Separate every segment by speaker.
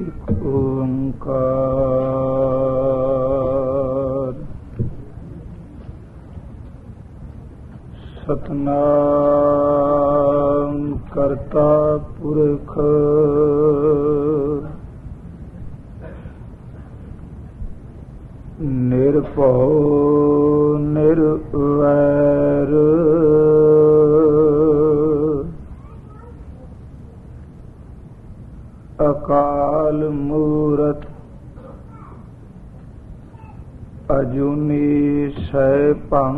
Speaker 1: एक ओंकार सतनाम करता पुरख निरभउ निरवैर अकाल मूरत अजूनी सैभं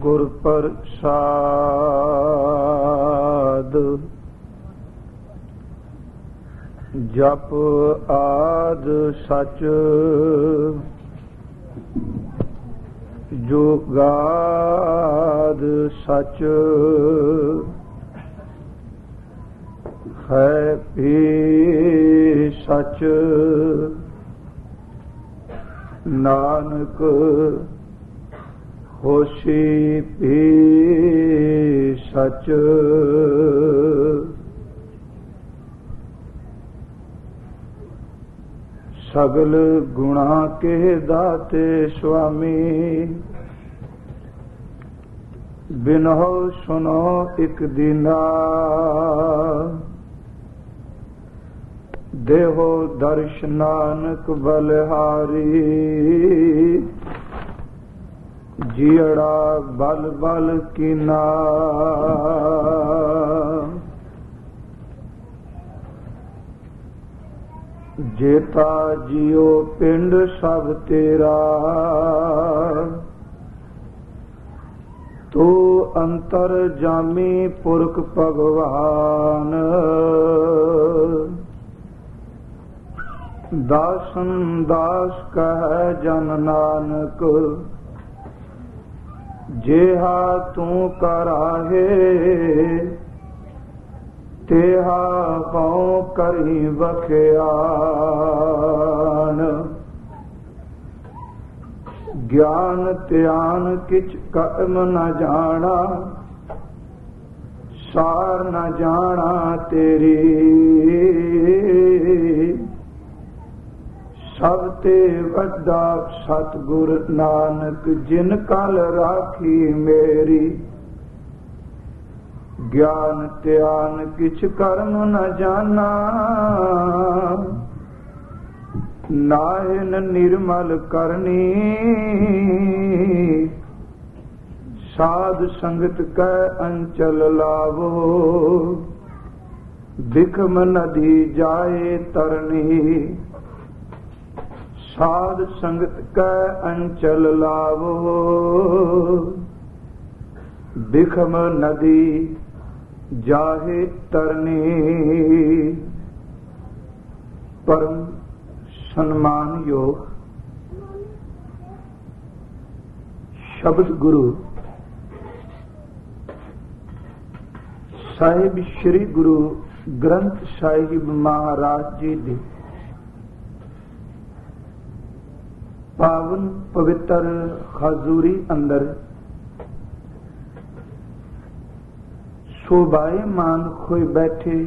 Speaker 1: गुर प्रसाद जप आद सच जुगाद सच है भी सच नानक होशी भी सच सगल गुणा के दाते स्वामी बिनहो सुनो एक दीना देहो दर्श नानक बलिहारी जियड़ा बल बल कीना जेता जियो पिंड सब तेरा तू अंतर जामी पुरख भगवान दासन दास कह जन नानक जेहा तू कराहे तेहा पाँव करी बख्यान ज्ञान त्यान किच कर्म न जाना सार न जाना तेरी सब ते वड्डा सतगुर नानक जिन कल राखी मेरी ज्ञान त्यान किछ कर्म न जाना नाहिन निर्मल करनी साध संगत कै अंचल लावो बिखम नदी जाए तरनी साध संगत कै अंचल लावो बिखम नदी जाहे तरनी। परम सम्मान योग शब्द गुरु साहिब श्री गुरु ग्रंथ साहिब महाराज जी दी पावन पवित्र हजूरी अंदर शोभायमान होए बैठे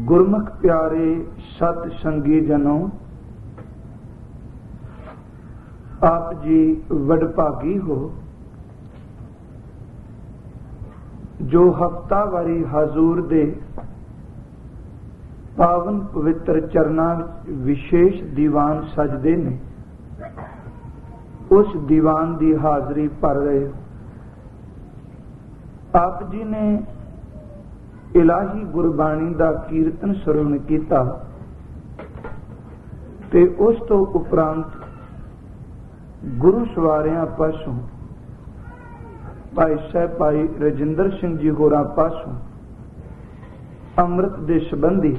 Speaker 1: गुरमुख प्यारे सत संगी जनों, आप जी वडभागी हो जो हफ्तावारी हजूर दे पावन पवित्र चरना विशेष दीवान सजदे ने उस दीवान की हाजरी भर रहे हो। आप जी ने इलाही गुरबाणी दा कीर्तन सरवण कीता ते उस तो उपरांत गुरु सवारियां पासों भाई साहब भाई रजिंदर सिंह जी होरां पासों अमृत दे संबंधी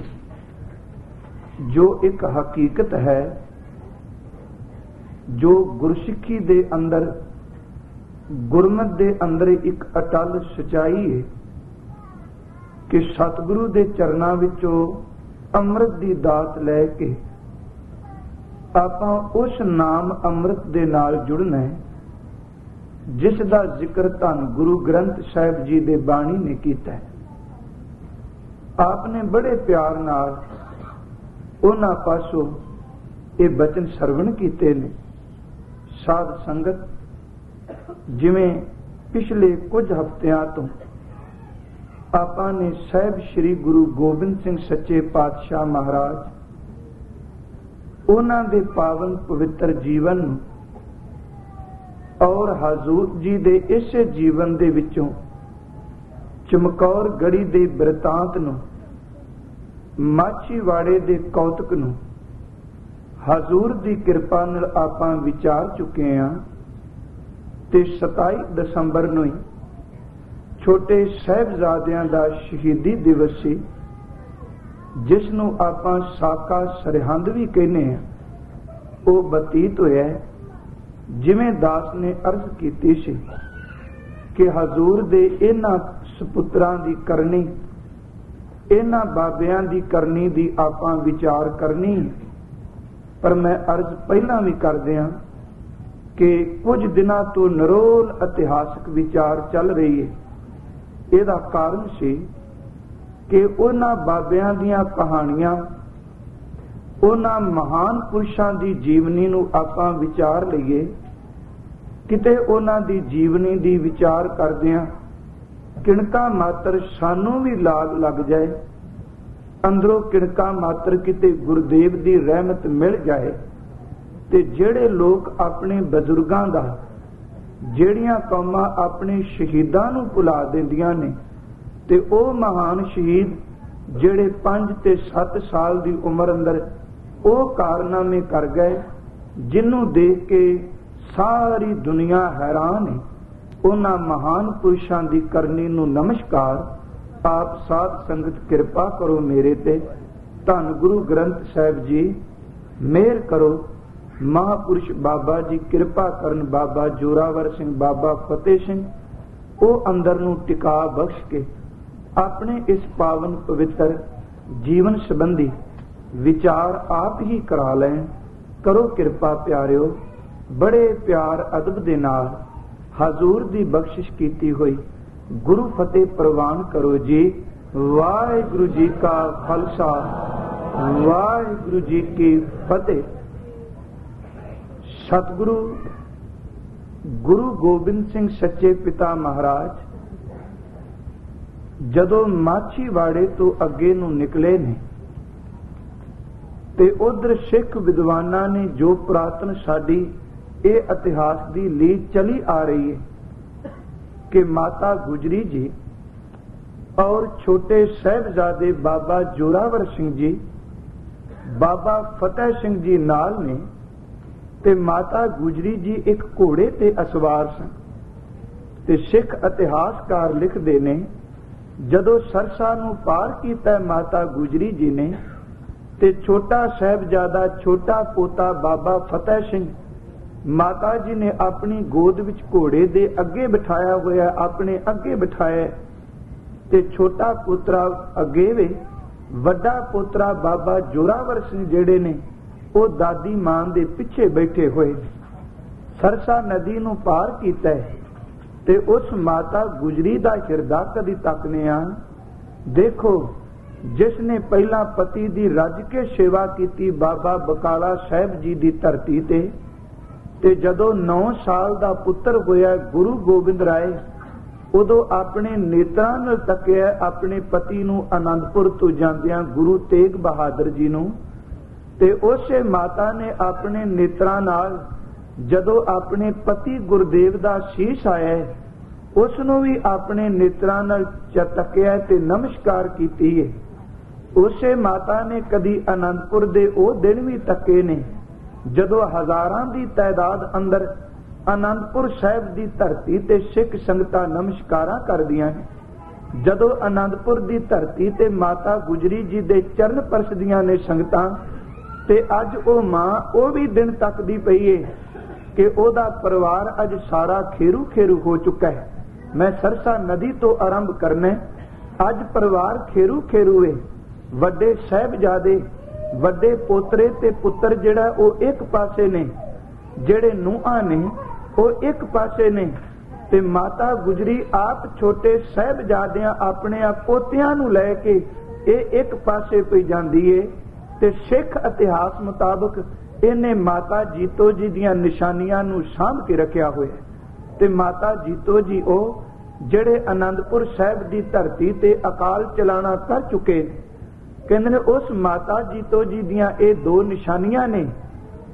Speaker 1: जो एक हकीकत है, जो गुरसिੱਖੀ दे अंदर गुरमत दे अंदर एक अटल सच्चाई है कि सतगुरु दे चरनां विचों अमृत दी दात लैके आपां उस नाम अमृत दे नाल जुड़ना है जिस दा जिक्र धन गुरु ग्रंथ साहिब जी दे बाणी ने कीता है। आपने बड़े प्यार नाल ਉਹਨਾਂ ਪਾਸੋਂ ਇਹ ਬਚਨ ਸਰਵਣ ਕੀਤੇ ਨੇ। ਸਾਧ ਸੰਗਤ, ਜਿਵੇਂ ਪਿਛਲੇ ਕੁਝ ਹਫ਼ਤਿਆਂ ਤੋਂ ਆਪਾਂ ਨੇ ਸਾਹਿਬ ਸ੍ਰੀ ਗੁਰੂ ਗੋਬਿੰਦ ਸਿੰਘ ਸੱਚੇ ਪਾਤਸ਼ਾਹ ਮਹਾਰਾਜ, ਉਹਨਾਂ ਦੇ ਪਾਵਨ ਪਵਿੱਤਰ ਜੀਵਨ ਨੂੰ ਔਰ ਹਜ਼ੂਰ ਜੀ ਦੇ ਇਸੇ ਜੀਵਨ ਦੇ ਵਿੱਚੋਂ ਚਮਕੌਰ ਗੜੀ ਦੇ ਬਿਰਤਾਂਤ ਨੂੰ, ਮਾਛੀਵਾੜੇ ਦੇ ਕੌਤਕ ਨੂੰ ਹਜ਼ੂਰ ਦੀ ਕਿਰਪਾ ਨਾਲ ਆਪਾਂ ਵਿਚਾਰ ਚੁੱਕੇ ਹਾਂ। ਤੇ 27 ਦਸੰਬਰ ਨੂੰ ਹੀ ਛੋਟੇ ਸਾਹਿਬਜ਼ਾਦਿਆਂ ਦਾ ਸ਼ਹੀਦੀ ਦਿਵਸ ਸੀ, ਜਿਸ ਨੂੰ ਆਪਾਂ ਸਾਕਾ ਸਰਹੰਦ ਵੀ ਕਹਿੰਦੇ ਹਾਂ। ਉਹ ਬਤੀਤ ਹੋਇਆ ਜਿਵੇਂ ਦਾਸ ਨੇ ਅਰਜ਼ ਕੀਤੀ ਸੀ ਕਿ ਹਜ਼ੂਰ ਦੇ ਇਹਨਾਂ ਸਪੁੱਤਰਾਂ ਦੀ ਕਰਨੀ, ਇਹਨਾਂ ਬਾਬਿਆਂ ਦੀ ਕਰਨੀ ਦੀ ਆਪਾਂ ਵਿਚਾਰ ਕਰਨੀ। ਪਰ ਮੈਂ ਅਰਜ਼ ਪਹਿਲਾਂ ਵੀ ਕਰਦਿਆਂ ਕਿ ਕੁਝ ਦਿਨਾਂ ਤੋਂ ਨਿਰੋਲ ਇਤਿਹਾਸਕ ਵਿਚਾਰ ਚੱਲ ਰਹੀ ਹੈ। ਇਹਦਾ ਕਾਰਨ ਸੀ ਕਿ ਉਹਨਾਂ ਬਾਬਿਆਂ ਦੀਆਂ ਕਹਾਣੀਆਂ, ਉਹਨਾਂ ਮਹਾਨ ਪੁਰਸ਼ਾਂ ਦੀ ਜੀਵਨੀ ਨੂੰ ਆਪਾਂ ਵਿਚਾਰ ਲਈਏ। ਕਿਤੇ ਉਹਨਾਂ ਦੀ ਜੀਵਨੀ ਦੀ ਵਿਚਾਰ ਕਰਦਿਆਂ ਕਿਣਕਾ ਮਾਤਰ ਸਾਨੂੰ ਵੀ ਲਾਗ ਲੱਗ ਜਾਏ, ਅੰਦਰੋਂ ਕਿਣਕਾ ਮਾਤਰ ਕਿਤੇ ਗੁਰਦੇਵ ਦੀ ਰਹਿਮਤ ਮਿਲ ਜਾਏ, ਤੇ ਜਿਹੜੇ ਲੋਕ ਆਪਣੇ ਬਜ਼ੁਰਗਾਂ ਦਾ, ਜਿਹੜੀਆਂ ਕੌਮਾਂ ਆਪਣੇ ਸ਼ਹੀਦਾਂ ਨੂੰ ਭੁਲਾ ਦਿੰਦੀਆਂ ਨੇ, ਤੇ ਉਹ ਮਹਾਨ ਸ਼ਹੀਦ ਜਿਹੜੇ 5 ਤੇ 7 ਸਾਲ ਦੀ ਉਮਰ ਅੰਦਰ ਉਹ ਕਾਰਨਾਮੇ ਕਰ ਗਏ, ਜਿਹਨੂੰ ਦੇਖ ਕੇ ਸਾਰੀ ਦੁਨੀਆ ਹੈਰਾਨ ਹੈ, ਉਹਨਾਂ ਮਹਾਨ ਪੁਰਸ਼ਾਂ ਦੀ ਕਰਨੀ ਨੂੰ ਨਮਸਕਾਰ। ਆਪ ਸਾਧ ਸੰਗਤ ਕਿਰਪਾ ਕਰੋ ਮੇਰੇ ਤੇ। ਧੰਨ ਗੁਰੂ ਗ੍ਰੰਥ ਸਾਹਿਬ ਜੀ ਮਿਹਰ ਕਰੋ। ਮਹਾਂਪੁਰਸ਼ ਬਾਬਾ ਜੀ ਕਿਰਪਾ ਕਰਨ, ਬਾਬਾ ਜੋਰਾਵਰ ਸਿੰਘ, ਬਾਬਾ ਫਤਿਹ ਸਿੰਘ, ਉਹ ਅੰਦਰ ਨੂੰ ਟਿਕਾ ਬਖਸ਼ ਕੇ ਆਪਣੇ ਇਸ ਪਾਵਨ ਪਵਿੱਤਰ ਜੀਵਨ ਸੰਬੰਧੀ ਵਿਚਾਰ ਆਪ ਹੀ ਕਰਾ ਲੈਣ। ਕਰੋ ਕਿਰਪਾ ਪਿਆਰਿਓ। ਬੜੇ ਪਿਆਰ ਅਦਬ ਦੇ ਨਾਲ ਹਜ਼ੂਰ ਦੀ ਬਖਸ਼ਿਸ਼ ਕੀਤੀ ਹੋਈ ਗੁਰੂ ਫਤਿਹ ਪ੍ਰਵਾਨ ਕਰੋ ਜੀ। ਵਾਹਿਗੁਰੂ ਜੀ ਕਾ ਖਾਲਸਾ, ਵਾਹਿਗੁਰੂ ਜੀ ਕੀ ਫਤਿਹ। ਸਤਿਗੁਰੂ ਗੁਰੂ ਗੋਬਿੰਦ ਸਿੰਘ ਸੱਚੇ ਪਿਤਾ ਮਹਾਰਾਜ ਜਦੋਂ ਮਾਛੀਵਾੜੇ ਤੋਂ ਅੱਗੇ ਨੂੰ ਨਿਕਲੇ ਨੇ, ਤੇ ਉਧਰ ਸਿੱਖ ਵਿਦਵਾਨਾਂ ਨੇ ਜੋ ਪੁਰਾਤਨ ਸਾਡੀ ਇਹ ਇਤਿਹਾਸ ਦੀ ਲੀਡ ਚਲੀ ਆ ਰਹੀ ਹੈ ਕਿ ਮਾਤਾ ਗੁਜਰੀ ਜੀ ਔਰ ਛੋਟੇ ਸਾਹਿਬਜ਼ਾਦੇ ਬਾਬਾ ਜੋਰਾਵਰ ਸਿੰਘ ਜੀ, ਬਾਬਾ ਫਤਿਹ ਸਿੰਘ ਜੀ ਨਾਲ ਨੇ, ਤੇ ਮਾਤਾ ਗੁਜਰੀ ਜੀ ਇੱਕ ਘੋੜੇ ਤੇ ਅਸਵਾਰ ਸਨ। ਤੇ ਸਿੱਖ ਇਤਿਹਾਸਕਾਰ ਲਿਖਦੇ ਨੇ ਜਦੋਂ ਸਰਸਾ ਨੂੰ ਪਾਰ ਕੀਤਾ ਮਾਤਾ ਗੁਜਰੀ ਜੀ ਨੇ, ਤੇ ਛੋਟਾ ਸਾਹਿਬਜ਼ਾਦਾ, ਛੋਟਾ ਪੋਤਾ ਬਾਬਾ ਫਤਿਹ ਸਿੰਘ, ਮਾਤਾ ਜੀ ਨੇ ਆਪਣੀ ਗੋਦ ਵਿੱਚ ਘੋੜੇ ਦੇ ਅੱਗੇ ਬਿਠਾਇਆ ਹੋਇਆ, ਆਪਣੇ ਅੱਗੇ ਬਿਠਾਇਆ, ਤੇ ਛੋਟਾ ਪੁੱਤਰਾ ਅੱਗੇ ਵੇ, ਵੱਡਾ ਪੁੱਤਰਾ ਬਾਬਾ ਜੋਰਾਵਰ ਸਿੰਘ ਜਿਹੜੇ ਨੇ ਉਹ ਦਾਦੀ ਮਾਂ ਦੇ ਪਿੱਛੇ ਬੈਠੇ ਹੋਏ। ਸਰਸਾ ਨਦੀ ਨੂੰ ਪਾਰ ਕੀਤਾ ਤੇ ਉਸ ਮਾਤਾ ਗੁਜਰੀ ਦਾ ਹਿਰਦਾ ਕਦੀ ਤੱਕਨੇ ਆ। ਦੇਖੋ, ਜਿਸ ਨੇ ਪਹਿਲਾਂ ਪਤੀ ਦੀ ਰੱਜ ਕੇ ਸੇਵਾ ਕੀਤੀ ਬਾਬਾ ਬਕਾਲਾ ਸਾਹਿਬ ਜੀ ਦੀ ਧਰਤੀ ਤੇ ਜਦੋਂ 9 ਸਾਲ ਦਾ ਪੁੱਤਰ ਹੋਇਆ ਗੁਰੂ ਗੋਬਿੰਦ ਰਾਏ, ਉਦੋਂ ਆਪਣੇ ਨੇਤਰਾਂ ਨਾਲ ਤੱਕਿਆ ਆਪਣੇ ਪਤੀ ਨੂੰ ਆਨੰਦਪੁਰ ਤੋਂ ਜਾਂਦਿਆਂ ਗੁਰੂ ਤੇਗ ਬਹਾਦਰ ਜੀ ਨੂੰ, ਤੇ ਉਸੇ ਮਾਤਾ ਨੇ ਆਪਣੇ ਨੇਤਰਾਂ ਨਾਲ ਜਦੋਂ ਆਪਣੇ ਪਤੀ ਗੁਰਦੇਵ ਦਾ ਸੀਸ ਆਇਆ, ਉਸ ਨੂੰ ਵੀ ਆਪਣੇ ਨੇਤਰਾਂ ਨਾਲ ਤੱਕਿਆ ਤੇ ਨਮਸਕਾਰ ਕੀਤੀ ਹੈ। ਉਸੇ ਮਾਤਾ ਨੇ ਕਦੀ ਆਨੰਦਪੁਰ ਦੇ ਉਹ ਦਿਨ ਵੀ ਤੱਕੇ ਨੇ ਜਦੋਂ ਹਜ਼ਾਰਾਂ ਦੀ ਤਾਦਾਦ ਅੰਦਰ ਆਨੰਦਪੁਰ ਸਾਹਿਬ ਦੀ ਧਰਤੀ ਤੇ ਸਿੱਖ ਸੰਗਤਾਂ ਨਮਸਕਾਰਾਂ ਕਰਦੀਆਂ ਨੇ। ਜਦੋਂ ਆਨੰਦਪੁਰ ਦੀ ਧਰਤੀ ਤੇ ਮਾਤਾ ਗੁਜਰੀ ਜੀ ਦੇ ਚਰਨ ਪਰਸਦੀਆਂ ਨੇ ਸੰਗਤਾਂ, ਤੇ ਅੱਜ ਉਹ ਮਾਂ ਉਹ ਵੀ ਦਿਨ ਤੱਕਦੀ ਪਈ ਏ ਕਿ ਉਹਦਾ ਪਰਿਵਾਰ ਅੱਜ ਸਾਰਾ ਖੇਰੂ ਖੇਰੂ ਹੋ ਚੁੱਕਾ ਹੈ। ਮੈਂ ਸਰਸਾ ਨਦੀ ਤੋਂ ਆਰੰਭ ਕਰਨਾ। ਅੱਜ ਪਰਿਵਾਰ ਖੇਰੂ ਖੇਰੂ ਏ। ਵੱਡੇ ਸਾਹਿਬਜ਼ਾਦੇ, ਵੱਡੇ ਪੋਤਰੇ ਤੇ ਪੁੱਤਰ ਜਿਹੜਾ ਉਹ ਇੱਕ ਪਾਸੇ ਨੇ, ਜਿਹੜੇ ਨੂੰਹਾਂ ਨੇ ਉਹ ਇੱਕ ਪਾਸੇ ਨੇ, ਤੇ ਮਾਤਾ ਗੁਜਰੀ ਆਪ ਛੋਟੇ ਸਾਹਿਬਜ਼ਾਦਿਆਂ ਆਪਣੇ ਪੋਤਿਆਂ ਨੂੰ ਲੈ ਕੇ ਇਹ ਇੱਕ ਪਾਸੇ ਪਈ ਜਾਂਦੀ ਏ। ਤੇ ਸਿੱਖ ਇਤਿਹਾਸ ਮੁਤਾਬਕ ਇਹਨੇ ਮਾਤਾ ਜੀਤੋ ਜੀ ਦੀਆਂ ਨਿਸ਼ਾਨੀਆਂ ਨੂੰ ਸਾਂਭ ਕੇ ਰੱਖਿਆ ਹੋਇਆ। ਤੇ ਮਾਤਾ ਜੀਤੋ ਜੀ ਉਹ ਜਿਹੜੇ ਆਨੰਦਪੁਰ ਸਾਹਿਬ ਦੀ ਧਰਤੀ ਤੇ ਅਕਾਲ ਚਲਾਣਾ ਕਰ ਚੁੱਕੇ ਨੇ। ਕਹਿੰਦੇ ਨੇ ਉਸ ਮਾਤਾ ਜੀਤੋ ਜੀ ਦੀਆਂ ਇਹ ਦੋ ਨਿਸ਼ਾਨੀਆਂ ਨੇ।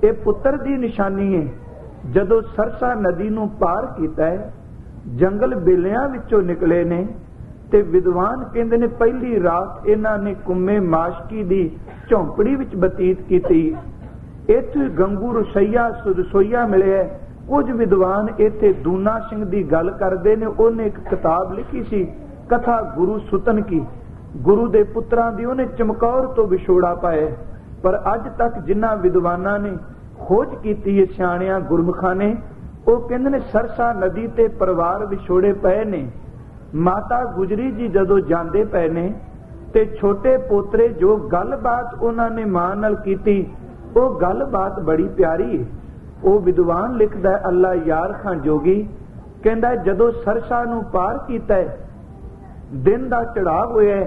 Speaker 1: ਇਹ ਪੁੱਤਰ ਦੀ ਨਿਸ਼ਾਨੀ ਹੈ, ਜਦੋਂ ਸਰਸਾ ਨਦੀ ਨੂੰ ਪਾਰ ਕੀਤਾ ਹੈ, ਜੰਗਲ ਬੇਲਿਆਂ ਵਿੱਚੋਂ ਨਿਕਲੇ ਨੇ ਤੇ ਵਿਦਵਾਨ ਕਹਿੰਦੇ ਨੇ ਪਹਿਲੀ ਰਾਤ ਇਹਨਾਂ ਨੇ ਕੁੰਮੇ ਮਾਸ਼ਕੀ ਦੀ ਝੌਂਪੜੀ ਵਿੱਚ ਬਤੀਤ ਕੀਤੀ। ਇੱਥੇ ਗੰਗੂ ਰਸੋਈਆ ਮਿਲਿਆ। ਕੁਝ ਵਿਦਵਾਨ ਇੱਥੇ ਦੂਨਾ ਸਿੰਘ ਦੀ ਗੱਲ ਕਰਦੇ ਨੇ। ਉਹਨੇ ਇੱਕ ਕਿਤਾਬ ਲਿਖੀ ਸੀ, ਕਥਾ ਗੁਰੂ ਸੁਤਨ ਕੀ, ਗੁਰੂ ਦੇ ਪੁੱਤਰਾਂ ਦੀ। ਉਹਨੇ ਚਮਕੌਰ ਤੋਂ ਵਿਛੋੜਾ ਪਾਇਆ। ਪਰ ਅੱਜ ਤੱਕ ਜਿਨ੍ਹਾਂ ਵਿਦਵਾਨਾਂ ਨੇ ਖੋਜ ਕੀਤੀ ਹੈ, ਸਿਆਣਿਆਂ ਗੁਰਮੁਖਾਂ ਨੇ, ਉਹ ਕਹਿੰਦੇ ਨੇ ਸਰਸਾ ਨਦੀ ਤੇ ਪਰਿਵਾਰ ਵਿਛੋੜੇ ਪਏ ਨੇ। ਮਾਤਾ ਗੁਜਰੀ ਜੀ ਜਦੋਂ ਜਾਂਦੇ ਪਏ ਨੇ ਤੇ ਛੋਟੇ ਪੋਤਰੇ ਜੋ ਗੱਲਬਾਤ ਉਹਨਾਂ ਨੇ ਮਾਂ ਨਾਲ ਕੀਤੀ, ਉਹ ਗੱਲਬਾਤ ਬੜੀ ਪਿਆਰੀ ਹੈ। ਉਹ ਵਿਦਵਾਨ ਲਿਖਦਾ ਹੈ, ਅੱਲਾ ਯਾਰ ਖਾਨ ਜੋਗੀ ਕਹਿੰਦਾ ਜਦੋਂ ਸਰਸਾ ਨੂੰ ਪਾਰ ਕੀਤਾ, ਦਿਨ ਦਾ ਚੜਾਅ ਹੋਇਆ,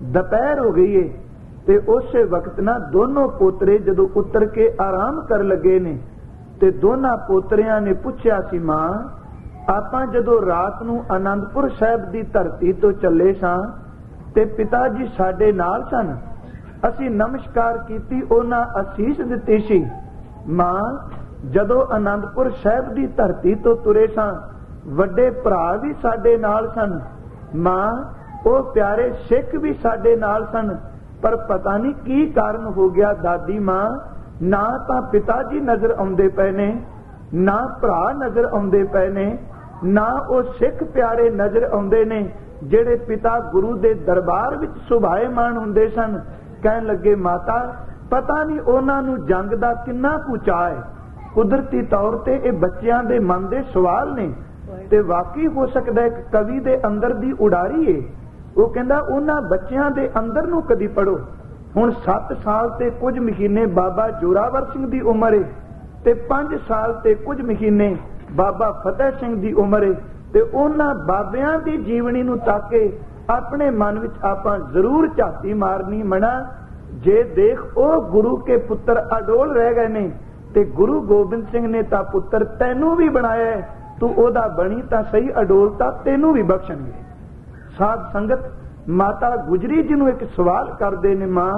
Speaker 1: ਦੁਪਹਿਰ ਹੋ ਗਈ ਹੈ, ਤੇ ਉਸੇ ਵਕਤ ਨਾ ਦੋਨੋਂ ਪੋਤਰੇ ਜਦੋਂ ਉਤਰ ਕੇ ਆਰਾਮ ਕਰਨ ਲੱਗੇ ਨੇ ਤੇ ਦੋਨਾਂ ਪੋਤਰਿਆਂ ਨੇ ਪੁੱਛਿਆ ਸੀ, ਮਾਂ ਆਪਾਂ ਜਦੋਂ ਰਾਤ ਨੂੰ ਆਨੰਦਪੁਰ ਸਾਹਿਬ ਦੀ ਧਰਤੀ ਤੋਂ ਚੱਲੇ ਸਾਂ ਤੇ ਪਿਤਾ ਜੀ ਸਾਡੇ ਨਾਲ ਸਨ, ਅਸੀਂ ਨਮਸਕਾਰ ਕੀਤੀ, ਉਹਨਾਂ ਅਸੀਸ ਦਿੱਤੀ ਸੀ। ਮਾਂ ਜਦੋਂ ਆਨੰਦਪੁਰ ਸਾਹਿਬ ਦੀ ਧਰਤੀ ਤੋਂ ਤੁਰੇ ਸਾਂ, ਵੱਡੇ ਭਰਾ ਵੀ ਸਾਡੇ ਨਾਲ ਸਨ। ਮਾਂ ਉਹ ਪਿਆਰੇ ਸਿੱਖ ਵੀ ਸਾਡੇ ਨਾਲ ਸਨ, ਪਰ ਪਤਾ ਨਹੀਂ ਕੀ ਕਾਰਨ ਹੋ ਗਿਆ ਦਾਦੀ ਮਾਂ, ਨਾ ਤਾਂ ਪਿਤਾ ਜੀ ਨਜ਼ਰ ਆਉਂਦੇ ਪਏ ਨੇ, ਨਾ ਭਰਾ ਨਜ਼ਰ ਆਉਂਦੇ ਪਏ ਨੇ, ਨਾ ਉਹ ਸਿੱਖ ਪਿਆਰੇ ਨਜ਼ਰ ਆਉਂਦੇ ਨੇ ਜਿਹੜੇ ਪਿਤਾ ਗੁਰੂ ਦੇ ਦਰਬਾਰ ਵਿੱਚ ਸੁਭਾਏਮਾਨ ਹੁੰਦੇ ਸਨ। ਕਹਿਣ ਲੱਗੇ ਮਾਤਾ ਪਤਾ ਨਹੀਂ ਉਹਨਾਂ ਨੂੰ ਜੰਗ ਦਾ ਕਿੰਨਾ ਕੁ ਚਾਅ ਹੈ। ਕੁਦਰਤੀ ਤੌਰ ਤੇ ਇਹ ਬੱਚਿਆਂ ਦੇ ਮਨ ਦੇ ਸਵਾਲ ਨੇ ਤੇ ਵਾਕਈ ਹੋ ਸਕਦਾ ਇੱਕ ਕਵੀ ਦੇ ਅੰਦਰ ਦੀ ਉਡਾਰੀ ਏ। ਉਹ ਕਹਿੰਦਾ ਉਹਨਾਂ ਬੱਚਿਆਂ ਦੇ ਅੰਦਰ ਨੂੰ ਕਦੀ ਪੜੋ। ਹੁਣ 7 ਸਾਲ ਤੇ ਕੁਝ ਮਹੀਨੇ ਬਾਬਾ ਜੋਰਾਵਰ ਸਿੰਘ ਦੀ ਉਮਰ ਏ ਤੇ 5 ਸਾਲ ਤੇ ਕੁਝ ਮਹੀਨੇ ਬਾਬਾ ਫਤਿਹ ਸਿੰਘ ਦੀ ਉਮਰ ਏ, ਤੇ ਉਹਨਾਂ ਬਾਬਿਆਂ ਦੀ ਜੀਵਨੀ ਨੂੰ ਤਾਕੇ ਆਪਣੇ ਮਨ ਵਿੱਚ ਆਪਾਂ ਜ਼ਰੂਰ ਝਾਤੀ ਮਾਰਨੀ ਮਣਾ। ਜੇ ਦੇਖ ਉਹ ਗੁਰੂ ਕੇ ਪੁੱਤਰ ਅਡੋਲ ਰਹਿ ਗਏ ਨੇ ਤੇ ਗੁਰੂ ਗੋਬਿੰਦ ਸਿੰਘ ਨੇ ਤਾਂ ਪੁੱਤਰ ਤੈਨੂੰ ਵੀ ਬਣਾਇਆ, ਤੂੰ ਉਹਦਾ ਬਣੀ ਤਾਂ ਸਹੀ, ਅਡੋਲਤਾ ਤੈਨੂੰ ਵੀ ਬਖਸ਼ਣਗੇ। ਸਾਧ ਸੰਗਤ ਮਾਤਾ ਗੁਜਰੀ ਜੀ ਨੂੰ ਇੱਕ ਸਵਾਲ ਕਰਦੇ ਨੇ। ਮਾਂ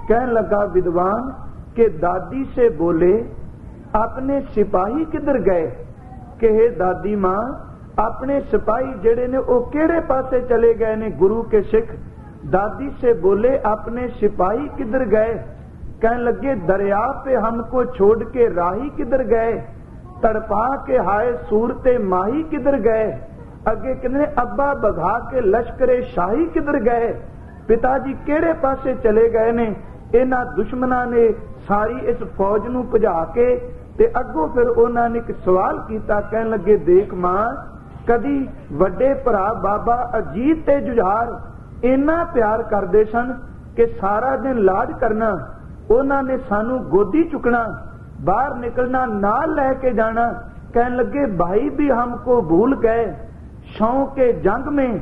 Speaker 1: ਕਹਿਣ ਲੱਗਾ ਵਿਦਵਾਨ ਕਿ ਦਾਦੀ ਸੇ ਬੋਲੇ ਆਪਣੇ ਸਿਪਾਹੀ ਕਿੱਧਰ ਗਏ। ਕਿ ਦਾਦੀ ਮਾਂ ਆਪਣੇ ਸਿਪਾਹੀ ਜਿਹੜੇ ਨੇ ਉਹ ਕਿਹੜੇ ਪਾਸੇ ਚਲੇ ਗਏ ਨੇ ਗੁਰੂ ਕੇ ਸਿੱਖ। दादी से बोले अपने सिपाही किधर गए। कहने लगे दरिया पे हमको छोड़ के राही किधर गए, तड़पा के हाय सूरते माही किधर गए। अगे कहने अब्बा बधा के लश्करे शाही किधर गए। पिताजी केड़े पासे चले गए ने। इन्हां दुश्मनां ने सारी इस फौज नूं भजा के ते अगों फिर उन्हां ने एक सवाल कीता। कहने लगे देख मां, कदी वड्डे भरा बाबा अजीत ते जुझार इन्ना प्यार करदे सन कि सारा दिन लाड करना, उन्हां ने सानू गोदी चुकना, बाहर निकलना, नाल लेके जाना। कहने लगे भाई भी हमको भूल गए, शौक के जंग में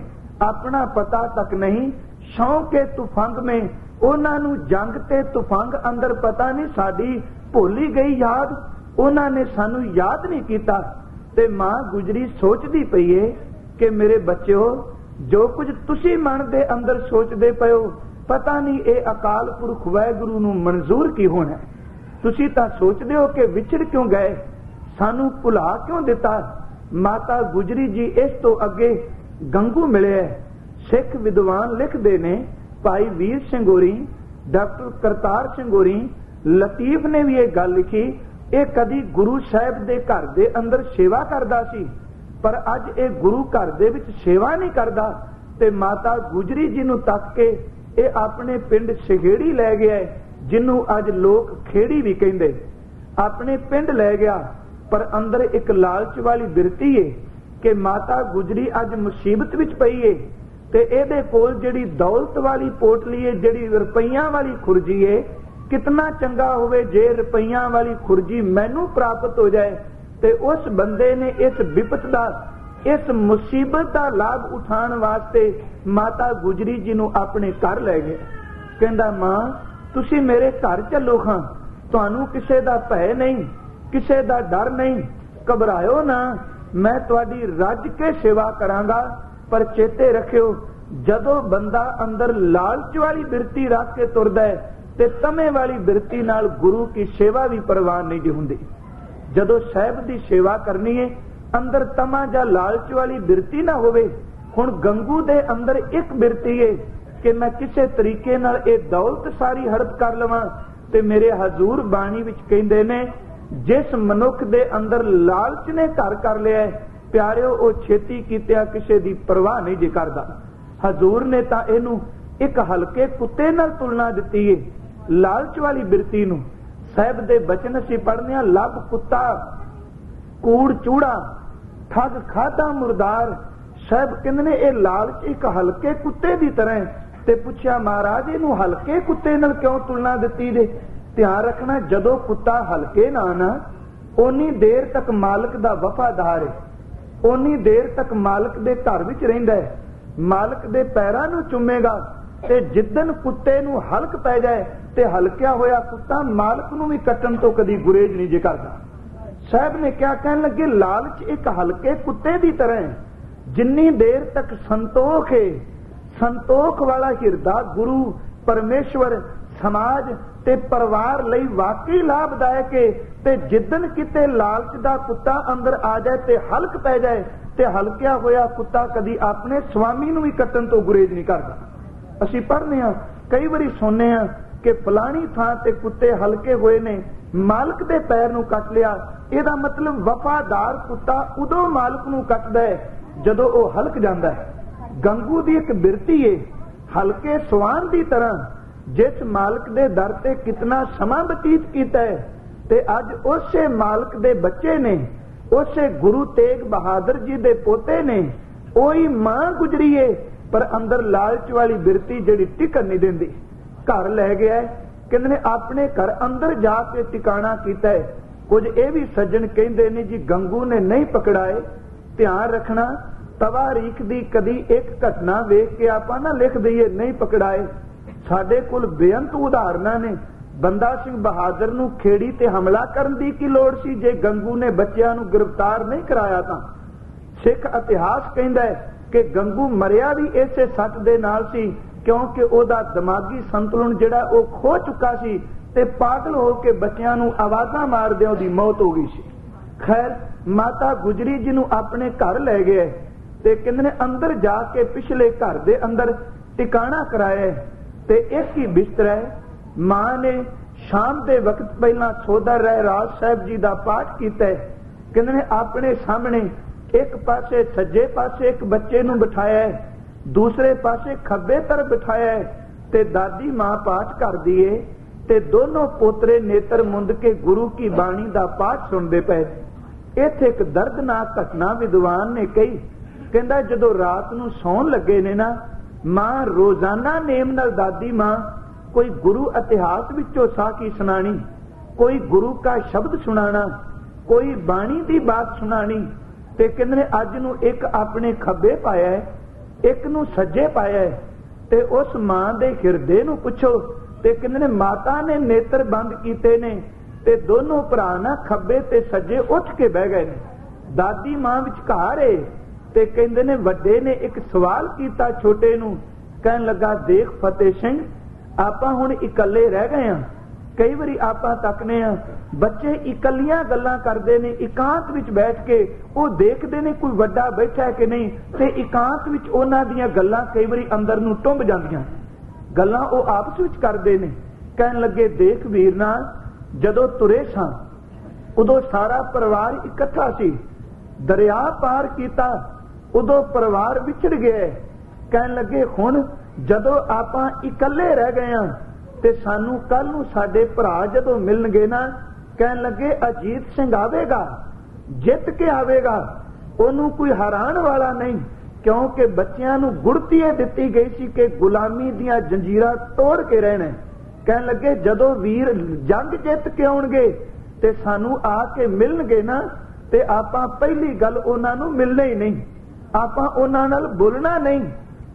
Speaker 1: अपना पता तक नहीं, शौक के तुफंग में उन्हां नू जंग ते तुफंग अंदर पता नहीं, साडी भुली गई याद, उन्हां ने सानू याद नहीं कीता। ते मां गुजरी सोचदी पई है कि मेरे बच्चों जो कुछ तुसी मन दे अंदर सोचदे पए हो पता नहीं ये अकाल पुरख वाहिगुरू नू मंजूर की होना है। तुसी तां सोचदे हो कि विछड़ क्यों गए, सानू भुला क्यों दिता। माता गुजरी जी इस तो अगे गंगू मिले। सिख विद्वान लिखते ने, भाई वीर सिंह होरी, डॉक्टर करतार सिंह होरी, लतीफ ने भी एक गल लिखी, ये कदी गुरु साहब दे घर दे अंदर सेवा करदा सी, पर अज ये गुरु घर दे विच सेवा नहीं करदा। ते माता गुजरी जी नू तक के ये अपने पिंड सहेड़ी लै गया, जिन्नू अज लोग खेड़ी भी कहंदे, अपने पिंड लै गया। पर अंदर एक लालच वाली बिरती है कि माता गुजरी अज मुसीबत विच पई है ते इहदे कोल जिहड़ी दौलत वाली पोटली है, जिहड़ी रुपईयां वाली खुरजी है, कितना चंगा होवे जे रुपईयां वाली खुरजी मैनू प्राप्त हो जाए। ते उस बंदे ने इस विपत दा, इस मुसीबत का लाभ उठाने वास्ते माता गुजरी जी नू अपने घर लै गए। कहंदा मां तुसी मेरे घर चलो खां, तुहानू किसे दा भय नहीं, किसे दा डर नहीं, घबराओ ना, मैं तुहाडी रज के सेवा करांगा। पर चेते रखियो, जदों बंदा अंदर लालच वाली बिरती रख के तुरदा है ते तमे वाली बिरती नाल गुरु की सेवा भी परवान नहीं जी हुंदी। जदों साहिब दी सेवा करनी है, अंदर तमा जा लालच वाली बिरती ना होवे। हुण गंगू दे अंदर एक बिरती है कि मैं किसे तरीके नाल ये दौलत सारी हड़प कर लवां। ते मेरे हजूर बाणी विच कहिंदे ने, जिस मनुख दे अंदर लालच ने घर कर लिया प्यारिओ, वो छेती कीतिया किसे दी परवाह नहीं जी करदा। हजूर ने तां इहनू एक हल्के कुत्ते नाल तुलना दिती है, लालच वाली बिरती नू। साहिब दे बचन असीं पढ़ने आ, लब कुत्ता कूड़ चूड़ा ठग खादा मुरदार। साहिब कहंदे ने ये लालच एक हल्के कुत्ते दी तरह है। ते पुछया महाराज इहनू हल्के कुत्ते नाल क्यों तुलना दिती जे? ध्यान रखना, जदों कुत्ता हल्के ना ओनी देर तक मालिक दा वफादार है, ओनी देर तक मालिक दे घर विच रहिंदा है, मालिक दे पैरां नू चुमेगा। ते जिद्दन कुत्ते नू हल्क पै जाए ते हल्किया होया कुत्ता मालिक नू भी कट्टण तो कदी गुरेज नहीं जे करदा। साहब ने क्या कहन लगे, लालच एक हल्के कुत्ते दी तरह है। जिन्नी देर तक संतोख है, संतोख वाला हिरदा गुरु परमेश्वर समाज ते परिवार लई वाकई लाभदायक है। ते जिद्दन किते लालच दा कुत्ता अंदर आ जाए ते हल्क पै जाए ते हल्किया होया कुत्ता कदी अपने स्वामी नू भी कट्टण तो गुरेज नहीं करदा। असीं पढ़ने आ, कई बारी सुनने आ कि फलानी थां ते कुत्ते हल्के होए ने, मालिक दे पैर नू कट लिया। ਇਹਦਾ मतलब वफादार कुत्ता उदों मालिक नू कटदा है जदों वो हल्क जांदा है। गंगू दी एक बिरती है हल्के सवान दी तरह, जिस मालिक दे दर ते कितना समा बतीत कीता है ते अज उसे मालिक दे बच्चे ने, उसे गुरु तेग बहादुर जी दे पोते ने। ओही मां गुजरी है पर अंदर लालच वाली बिरती जिहड़ी टिकन नहीं देंदी, घर लै गया है। कहंदे ने अपने घर अंदर जाके टिकाणा कीता है। कुछ ये भी सज्जन कहते ने जी गंगू ने नहीं पकड़ाए। ध्यान रखना, तवारीख दी कदी एक घटना वेख के आपां ना लिख दईए नहीं पकड़ाए। साडे कोल बेअंत उदाहरणां ने। बंदा सिंह बहादुर नू खेड़ी ते हमला करन दी की लोड़ सी जे गंगू ने बच्चियां नू गिरफ्तार नहीं कराया तां? सिख इतिहास कहंदा है कि गंगू मरिया भी इसे सच दे नाल सी, क्योंकि ओदा दिमागी संतुलन जिहड़ा वो खो चुका सी ते पागल हो के बच्चियां नू आवाज़ां मारदे ओदी मौत हो गई सी। खैर माता गुजरी जी नू अपने घर लै गए ते कहंदे ने अंदर जाके पिछले घर दे अंदर टिकाणा कराया ते एक ही बिस्तर है। मां ने शाम दे वक्त पहला सोदर राज साहब जी दा पाठ कीता है। कहंदे ने अपने सामने एक पासे सज्जे पासे एक बच्चे नू बिठाया है, दूसरे पासे खब्बे तरफ बिठाया है ते दादी मां पाठ कर दी है ते दोनों पोतरे नेत्र मुंद के गुरु की बाणी दा पाठ सुनते पे। इत्थे एक दर्दनाक घटना विद्वान ने कही। कहंदा जदों रात नू सौन लगे ने ना, मां रोजाना नेम नाल दादी मां कोई गुरु इतिहास विचों साखी सुनानी, कोई गुरु का शब्द सुनाना, कोई बाणी दी बात सुनानी। ते कहंदे ने अज नू एक अपने खब्बे पाया है, एक नू सज्जे पाया है। ते उस मां दे हिरदे नू पुछो ते कहंदे ने माता ने नेत्र बंद कीते ने ते दोनों भरा ना खब्बे ते सज्जे उठ के बह गए ने। दादी मां विचकार है ते कहंदे ने वड्डे ने एक सवाल कीता छोटे नू, कहन लगा देख फतेह सिंह, आपां हुण इकल्ले रह गए हां। कई बारी आपां तकने आ बच्चे इकल्लियां गल्लां करदे ने, एकांत विच बैठ के वो देखदे ने कोई वड्डा बैठा है कि नहीं, ते एकांत विच उन्हां दीयां गल्लां कई बारी अंदर नू टुंब जांदियां, गल्लां वो आपस विच करदे ने। कहन लगे देख वीर नाल, जदों तुरे सां उदों सारा परिवार इकट्ठा सी, दरिया पार कीता उदों परिवार विछड़ गया। कहन लगे हुण जदों आपां इकल्ले रह गए हां ते सानू कल नू साडे भरा जदों मिलणगे ना, कहन लगे अजीत सिंह आवेगा, जित के आवेगा, ओनू कोई हराण वाला नहीं, क्योंकि बच्चियां नू गुड़ती दिती गई सी कि गुलामी दियां जंजीरां तोड़ के रहना। कहन लगे जदों वीर जंग जित के आउणगे ते सानू आके मिलणगे ना, ते आपां पहली गल उन्हां नू मिलना ही नहीं, आपां उन्हां नाल बोलना नहीं।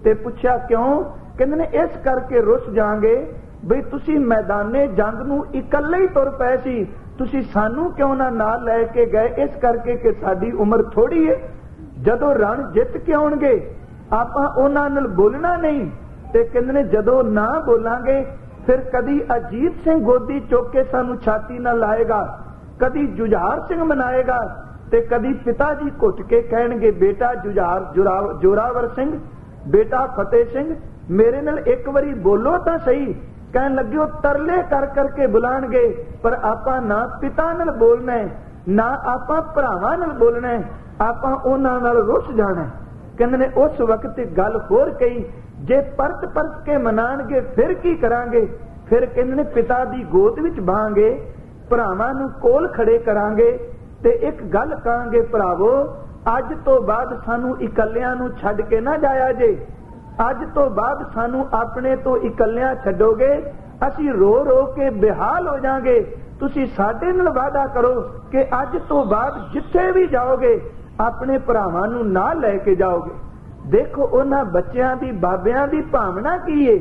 Speaker 1: ते पुछया क्यों? कहंदे ने इस करके रुस जांगे ਬਈ ਤੁਸੀਂ ਮੈਦਾਨੇ ਜੰਗ ਨੂੰ ਇਕੱਲੇ ਹੀ ਤੁਰ ਪਏ ਸੀ, ਤੁਸੀਂ ਸਾਨੂੰ ਕਿਉਂ ਨਾ ਨਾਲ ਲੈ ਕੇ ਗਏ? ਇਸ ਕਰਕੇ ਕਿ ਸਾਡੀ ਉਮਰ ਥੋੜੀ ਹੈ। ਜਦੋਂ ਰਣ ਜਿੱਤ ਕੇ ਆਉਣਗੇ ਆਪਾਂ ਉਹਨਾਂ ਨਾਲ ਬੋਲਣਾ ਨਹੀਂ। ਤੇ ਕਹਿੰਦੇ ਨੇ ਜਦੋਂ ਨਾ ਬੋਲਾਂਗੇ ਫਿਰ ਕਦੀ ਅਜੀਤ ਸਿੰਘ ਗੋਦੀ ਚੁੱਕ ਕੇ ਸਾਨੂੰ ਛਾਤੀ ਨਾਲ ਲਾਏਗਾ, ਕਦੀ ਜੁਝਾਰ ਸਿੰਘ ਮਨਾਏਗਾ, ਤੇ ਕਦੀ ਪਿਤਾ ਜੀ ਘੁੱਟ ਕੇ ਕਹਿਣਗੇ ਬੇਟਾ ਜੋਰਾਵਰ ਸਿੰਘ, ਬੇਟਾ ਫਤਿਹ ਸਿੰਘ, ਮੇਰੇ ਨਾਲ ਇੱਕ ਵਾਰੀ ਬੋਲੋ ਤਾਂ ਸਹੀ। ਕਹਿਣ ਲੱਗੇ ਉਹ ਤਰਲੇ ਕਰ ਕਰਕੇ ਬੁਲਾਣਗੇ, ਪਰ ਆਪਾਂ ਨਾ ਪਿਤਾ ਨਾਲ ਬੋਲਣਾ, ਨਾ ਆਪਾਂ ਭਰਾਵਾਂ ਨਾਲ ਬੋਲਣਾ, ਆਪਾਂ ਉਹਨਾਂ ਨਾਲ ਰੁੱਸ ਜਾਣਾ। ਕਹਿੰਦੇ ਨੇ ਉਸ ਵਕਤ ਗੱਲ ਹੋਰ ਕਹੀ, ਜੇ ਪਰਤ ਕੇ ਮਨਾਣਗੇ ਫਿਰ ਕੀ ਕਰਾਂਗੇ? ਫਿਰ ਕਹਿੰਦੇ ਨੇ ਪਿਤਾ ਦੀ ਗੋਦ ਵਿੱਚ ਬਾਹਾਂਗੇ, ਭਰਾਵਾਂ ਨੂੰ ਕੋਲ ਖੜੇ ਕਰਾਂਗੇ ਤੇ ਇੱਕ ਗੱਲ ਕਹਾਂਗੇ, ਭਰਾਵੋ ਅੱਜ ਤੋਂ ਬਾਅਦ ਸਾਨੂੰ ਇਕੱਲਿਆਂ ਨੂੰ ਛੱਡ ਕੇ ਨਾ ਜਾਇਆ ਜੇ। ਅੱਜ ਤੋਂ ਬਾਅਦ ਸਾਨੂੰ ਆਪਣੇ ਤੋਂ ਇਕੱਲਿਆਂ ਛੱਡੋਗੇ, ਅਸੀਂ ਰੋ ਰੋ ਕੇ ਬੇਹਾਲ ਹੋ ਜਾਾਂਗੇ। ਤੁਸੀਂ ਸਾਡੇ ਨਾਲ ਵਾਅਦਾ ਕਰੋ ਕਿ ਅੱਜ ਤੋਂ ਬਾਅਦ ਜਿੱਥੇ ਵੀ ਜਾਓਗੇ ਆਪਣੇ ਭਰਾਵਾਂ ਨੂੰ ਨਾਲ ਲੈ ਕੇ ਜਾਓਗੇ। ਦੇਖੋ ਉਹਨਾਂ ਬੱਚਿਆਂ ਦੀ ਬਾਬਿਆਂ ਦੀ ਭਾਵਨਾ ਕੀ ਹੈ,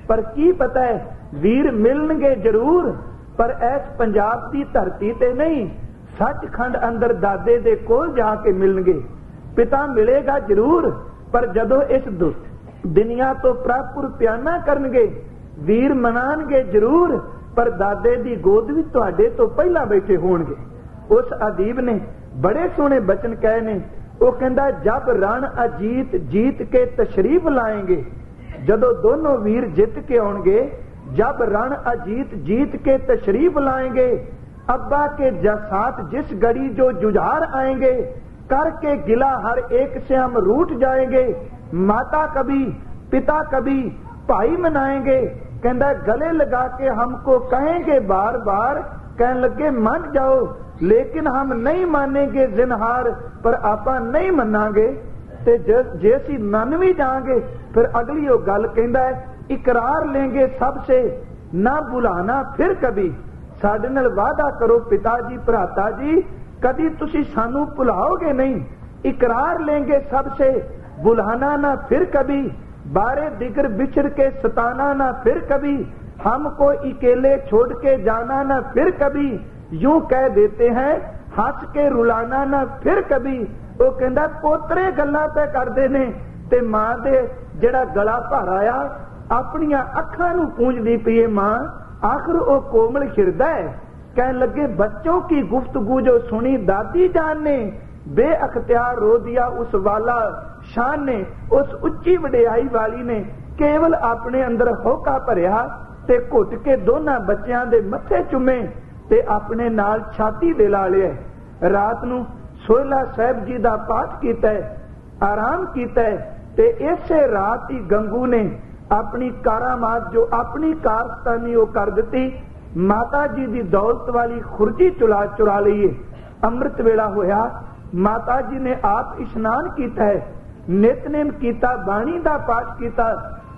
Speaker 1: ਪਰ ਕੀ ਪਤਾ ਹੈ ਵੀਰ ਮਿਲਣਗੇ ਜ਼ਰੂਰ, ਪਰ ਇਸ ਪੰਜਾਬ ਦੀ ਧਰਤੀ ਤੇ ਨਹੀਂ, ਸੱਚਖੰਡ ਅੰਦਰ ਦਾਦੇ ਦੇ ਕੋਲ ਜਾ ਕੇ ਮਿਲਣਗੇ। ਪਿਤਾ ਮਿਲੇਗਾ ਜ਼ਰੂਰ, ਪਰ ਜਦੋਂ ਇਸ ਦੁਨੀਆ ਤੋਂ ਪ੍ਰਾਪੁਰ ਪਿਆਨਾ ਕਰਨਗੇ, ਵੀਰ ਮਨਾਣਗੇ ਜ਼ਰੂਰ, ਪਰ ਦਾਦੇ ਦੀ ਗੋਦ ਵਿੱਚ ਤੁਹਾਡੇ ਤੋਂ ਪਹਿਲਾਂ ਬੈਠੇ ਹੋਣਗੇ। ਉਸ ਅਦੀਬ ਨੇ ਬੜੇ ਸੋਹਣੇ ਬਚਨ ਕਹੇ ਨੇ। ਉਹ ਕਹਿੰਦਾ ਜਬ ਰਣ ਅਜੀਤ ਜੀਤ ਕੇ ਤਸ਼ਰੀਫ ਲਾਏਂਗੇ, ਜਦੋਂ ਦੋਨੋਂ ਵੀਰ ਜਿੱਤ ਕੇ ਆਉਣਗੇ, जब रण अजीत जीत के तशरीफ लाएंगे, अब्बा के साथ जिस घड़ी जो जुझार आएंगे, करके गिला हर एक से हम रूठ जाएंगे। माता कभी पिता कभी भाई मनाएंगे, कहता गले लगा के हमको कहेंगे बार बार, कहने लगे मान जाओ, लेकिन हम नहीं मानेंगे जिनहार, पर आपा नहीं मनांगे। ते जे असी मन भी जाएंगे फिर अगली वो गल कहता है इकरार लेंगे सबसे ना बुलाना फिर कभी। साडे नाल वादा करो पिता जी भराता जी, कभी तुसी सानू भुलाओगे नहीं। इकरार लेंगे सबसे बुलाना ना फिर कभी, बारे दिगर बिछड़ के सताना ना फिर कभी, हमको अकेले छोड़ के जाना ना फिर कभी, यूं कह देते हैं हंस के रुलाना ना फिर कभी। वो कहता पोतरे गल्लां पे करदे ने ते मां दे जेड़ा गला भर आया अपनियां अखां नूं पूंजदी पई है मां, आखिर वो कोमल खिरदा है। कहने लगे बच्चों की गुफ्तगू जो सुनी दादी जान ने, बेअख्तियार रो दिया उस वाला शान ने, उस उच्ची वडियाई वाली ने केवल अपने अंदर होका भरिया ते घुट के दोनों बच्चों दे मथे चुमे ते अपने नाल छाती दे ला लिया। रात नूं सोहला साहब जी दा पाठ कीता है, आराम कीता है, ते इसे रात ही गंगू ने अपनी कारामात जो अपनी कारस्तानी वो कर दी, माता जी दी दौलत वाली खुरजी चुरा ली है। अमृत वेला होया, माता जी ने आप इशनान कीता है, नितनेम कीता, बाणी दा पाठ कीता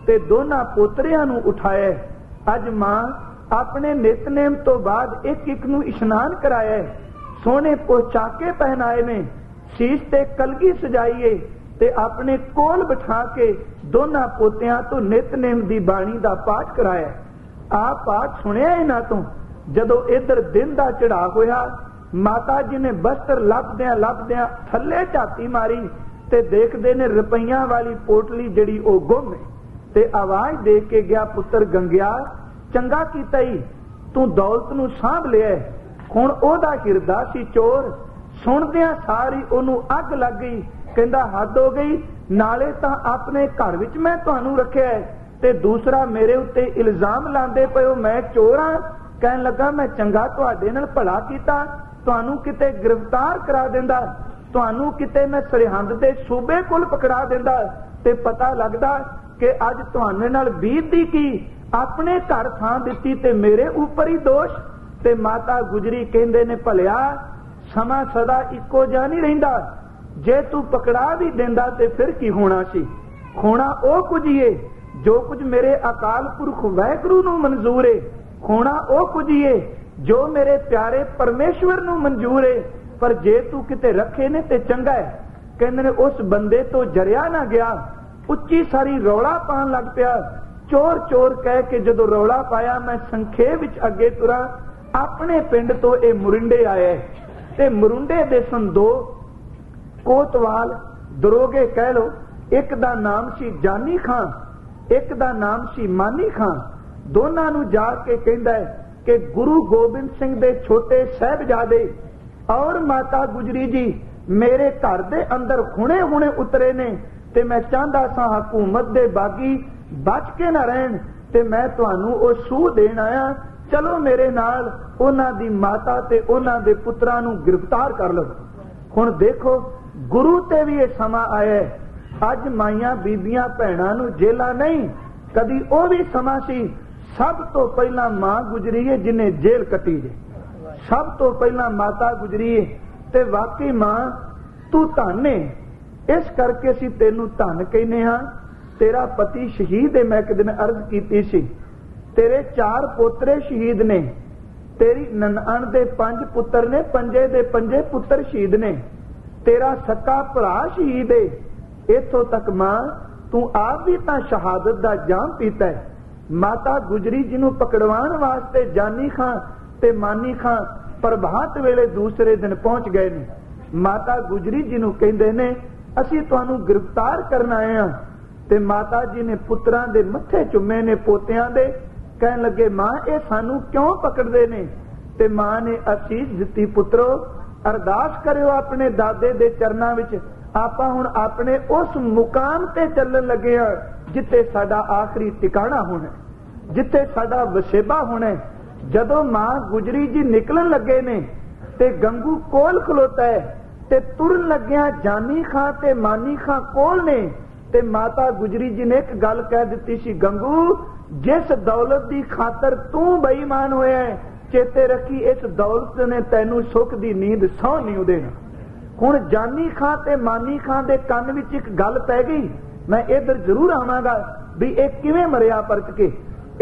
Speaker 1: ते दोनों पोतरियां नूं उठाया। अज मां अपने नितनेम तो बाद एक एक नूं इशनान कराया, सोने पोशाके पहनाए ने, शीश ते कलगी सजाईए ते अपने कोल बिठा के दोनों पोतियां तो नितनेम दी बाणी दा पाठ कराया। आ पाठ सुनिया इन्हां तो जदों इधर दिन दा चढ़ा होया, माता जी ने बस्तर लभदियां थल्ले झाती मारी ते देखदे ने रुपईयां वाली पोटली जिहड़ी ओ गुम है, ते आवाज दे के गया पुत्र गंगिया चंगा कीता ही, तू दौलत नूं सांभ लिया, हुण ओदा हिरदा सी चोर। सुणदियां सारी ओनू अग लग गई, कहंदा हद हो गई, नाले तां अपने घर विच मैं तुहानू रखिया है ते दूसरा मेरे उत्ते इल्जाम लांदे पए हो मैं चोर हां। कहन लगा मैं चंगा तुहाडे नाल भला कीता, तुहानू किते गिरफ्तार करा दिंदा, तुहानू किते मैं सरहंद दे सूबे कोल पकड़ा दिंदा ते पता लगदा कि अज तुहाडे नाल बीतदी की, अपने घर थां दित्ती ते मेरे उपर ही दोष। ते माता गुजरी कहंदे ने भलिया समा सदा इक्को जिहा नहीं रहिंदा, जे तू पकड़ा भी देंदा ते फिर की होना सी। खोना ओ कुछ ही है जो कुछ मेरे अकाल पुरख वाहिगुरू नूं मंजूर है, खोना ओ कुछ ही है जो मेरे प्यारे परमेश्वर नूं मंजूर है, पर जे तू किते रखे ने ते चंगा है। कहंदे ने उस बंदे तो जरिया ना गया, उच्ची सारी रौला पान लग पिया, चोर चोर कह के जदों रौला पाया, मैं संखेप विच अगे तुरा। अपने पिंड तो ये मुरिंडे आए ते मुरिंडे दे सन दो कोतवाल दरोगे कह लो। एक दा नाम सी जानी खां, एक दा नाम सी मानी खां। दोनां नूं जाके कहंदा है कि गुरु गोबिंद सिंह दे छोटे साहिबजादे और माता गुजरी जी मेरे घर दे अंदर हुणे हुणे उतरे ने ते मैं चाहता सा हुकूमत दे बागी बच के ना रहन ते मैं तुहानू ओ सूह देण आया। चलो मेरे नाल उन्हां दी माता ते उन्हां दे पुत्रां नू गिरफ्तार कर लो। हुण देखो गुरु ते भी ये समा आया। अज माइयां बीबियां भैणां नू जेला नहीं, कदी ओ भी समा सी। सब तो पहला मां गुजरी है जिन्हें जेल कटी है, सब तो पहला माता गुजरी है। ते वाकई मां तू धन है, इस करके असीं तेनू धन कहने हां। तेरा पति शहीद है, मैं एक दिन अर्ज कीती सी। तेरे 4 पोतरे शहीद ने, तेरी ननअण दे 5 पुत्र ने, पंजे दे पंजे पुत्र शहीद ने। तेरा सक्का भरा शहीद है। इथों तक मां तू आप भी तां शहादत दा जाम पीता है। माता गुजरी जी नूं पकड़वाण वास्ते जानी खां ते मानी खां प्रभात वेले दूसरे दिन पहुंच गए ने। माता गुजरी जी नूं कहंदे ने असीं तुहानूं गिरफ्तार करन आए हां। ते माता जी ने पुत्रां दे मत्थे चुम्मे ने, पोतियां दे। कहन लगे मां ये सानू क्यों पकड़दे ने? ते मां ने असीस दित्ती, पुत्रो अरदास करियो अपने दादे दे चरनां विच। आपां हुण अपने उस मुकाम ते चलण लगे हां जिथे साडा आखिरी टिकाणा होना, जिथे साडा वसेबा होना। जदों मां गुजरी जी निकलन लगे ने ते गंगू कोल खलोता है ते तुरन लग्या जानी खां ते मानी खां कोल ने। ते माता गुजरी जी ने एक गल कह दी सी, गंगू जिस दौलत दी खातर तू बेईमान होया है, चेते रखी इस दौलत ने तैनू सुख दी नींद सौ नहीं देना। हुण जानी खां ते मानी खां दे कन विच एक गल पै गई। मैं इधर जरूर आवांगा भी ये किवें मरिया परत के।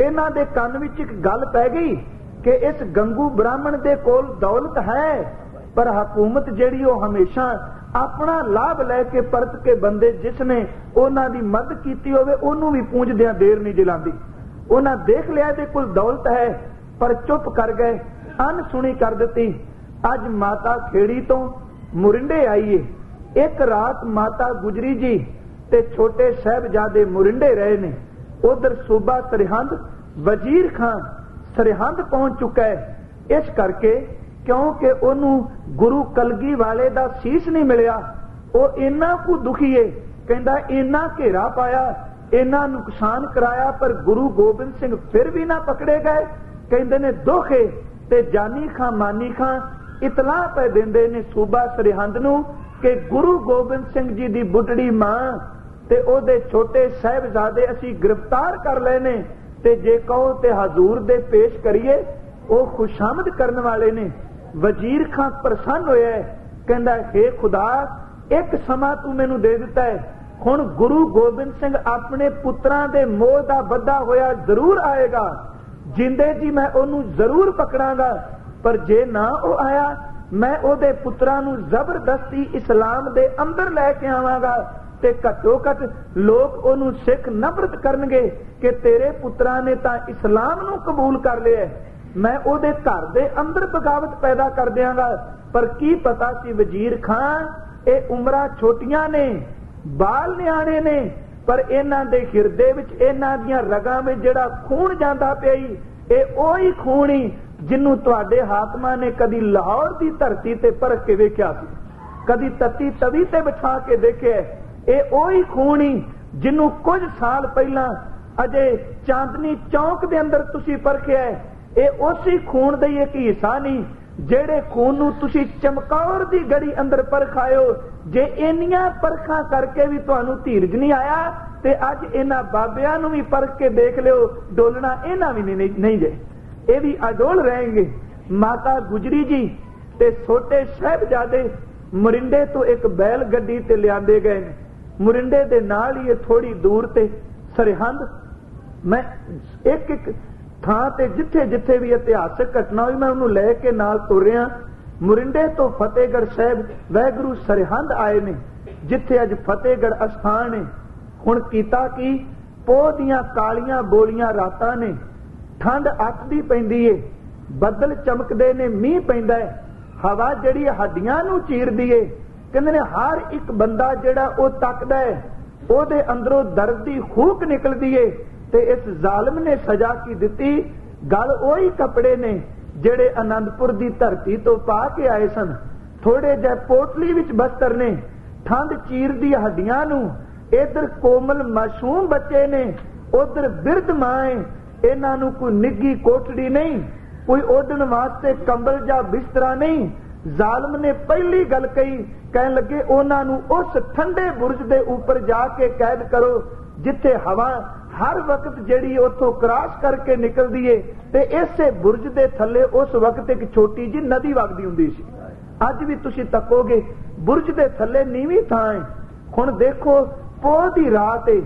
Speaker 1: इन्हां दे कन विच एक गल पै गई कि इस गंगू ब्राह्मण दे कोल दौलत है, पर हुकूमत जिहड़ी ओ हमेशा अपना लाभ लैके परत के बंदे जिसने उन्हां दी मदद कीती होवे ओनू भी पूंजदियां देर नहीं जलांदी। उन्हां देख लिया दे कोल दौलत है पर चुप कर गए, अनसुनी कर दित्ती। अज माता खेड़ी तो मुरिंडे आई है। एक रात माता गुजरी जी ते छोटे साहिबजादे मुरिंडे रहे ने। उधर सूबा सरहंद वजीर खां सरहंद पहुंच चुका है। इस करके क्योंकि ओनू गुरु कलगी वाले दा सीस नहीं मिलिया, वो इन्ना को दुखी है। कहंदा इन्ना घेरा पाया, इन्ना नुकसान कराया, पर गुरु गोबिंद सिंह फिर भी ना पकड़े गए। कहंदे ने दुख है। ते जानी खां मानी खां इतलाह पे देंदे ने सूबा सरहंद नू कि गुरु गोबिंद सिंह जी दी बुढ़ड़ी मां ते ओदे छोटे साहिबजादे असी गिरफ्तार कर लेने, ते जे कहो ते हजूर दे पेश करिए। वो खुशामद करने वाले ने। वजीर खां प्रसन्न होया, कहंदा हे खुदा एक समा तू मैनू दे दिता है, हुण गुरु गोबिंद सिंह अपने पुत्रां दे मोह दा बद्धा होया जरूर आएगा। जिंदे जी मैं ओनू जरूर पकड़ांगा, पर जे ना ओ आया मैं ओदे पुत्रां नू जबरदस्ती इस्लाम दे अंदर लैके आवांगा। ते घट्टो घट लोग ओनू सिख नफरत करनगे कि तेरे पुत्रां ने तां इस्लाम नू कबूल कर लिया। मैं ओदे घर दे अंदर बगावत पैदा कर दियांगा। पर की पता सी वजीर खां ए उमरां छोटियां ने, बाल न्याणे ने, पर इन्हां दे हिरदे विच इन्हां दियां रगां विच जिहड़ा खून जांदा पिया ए ओही खून ही जिन्नू तुहाडे हाकमां ने कदी लाहौर दी धरती ते परख के वेख्या सी, कदी तत्ती तवी ते बिठा के देखिया। ए ओही खून ही जिन्नू कुछ साल पहला अजे चांदनी चौक दे अंदर तुसी परखिया है। ए उसी खून दा एक हिस्सा नहीं जेड़े खून नू तुसी चमकौर दी गड़ी अंदर परखायो। जे इन्नियां परखां करके भी तुहानू धीरज नहीं आया ते अज इन्हां बाबियां नू भी परख के देख लियो, डोलना इन्हां भी नहीं जे, ये भी अडोल रहेंगे। माता गुजरी जी ते छोटे साहिबजादे मुरिंडे तो एक बैल गड्डी ते लियांदे गए ने। मुरिंडे दे नाल ही थोड़ी दूर ते सरहंद। मैं एक एक थां ते जिथे जिथे भी इतिहासक घटना हुई मैं उन्होंने लैके नाल तुर रहा। मुरिंडे तो फतेहगढ़ साहिब वाहिगुरू सरहंद आए ने, जिथे अज फतेहगढ़ अस्थान है। हुण कीता कि पोह दियां कालियां बोलियां रातां ने, ठंड अटदी पैंदी है, बदल चमकदे ने, मीह पैंदा है, हवा जिहड़ी हड्डियां नूं चीरदी है। कहंदे ने हर एक बंदा जिहड़ा वो तकदा है, ओहदे अंदरों दर्द दी हूक निकलदी है। ते इस जालिम ने सजा की दित्ती। गल ओही कपड़े ने जिहड़े आनंदपुर दी धरती तो पा के आए सन। थोड़े जिहे पोटली विच बस्तर ने, ठंड चीरदी हड्डियां नूं। इधर कोमल मासूम बच्चे ने, उधर बिरध मां। इन्हां नूं कोई निੱघी कोठड़ी नहीं, कोई ओढ़न वास्ते कंबल जा बिस्तरा नहीं। जालिम ने पहली गल कही, कहन लगे उन्हां नूं उस ठंडे बुरज दे ऊपर जाके कैद करो जिथे हवा हर वक्त जिहड़ी उथों क्रॉस करके निकलदी है। ते इसे बुरज दे थल्ले उस वक्त एक छोटी जी नदी वगदी हुंदी सी। अज भी तुसीं तकोगे बुरज दे थल्ले नीवीं थां है। हुण देखो पोह दी रात है,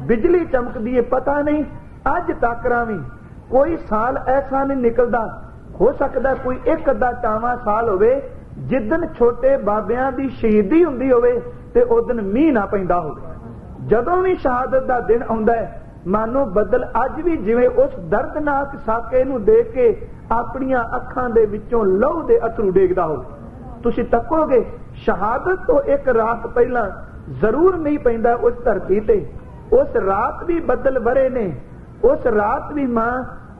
Speaker 1: बिजली चमकदी है, पता नहीं अज तक भी कोई साल ऐसा नहीं निकलदा। हो सकता कोई एक अद्धा टावां साल होवे जिदन छोटे बाबियां दी शहीदी हुंदी होवे ते उदन मीह ना पैंदा होवे। जदों भी शहादत दा दिन आउंदा है, मानो बदल अज भी जिवें उस दर्दनाक साके नूं देख के अपणियां अखां दे विचों लहू दे अथरू डेगदा होवे। तुसीं तकोगे शहादत तो एक रात पहला जरूर नहीं पैंदा उस धरती ते। उस रात भी बदल वरे ने, उस रात भी मां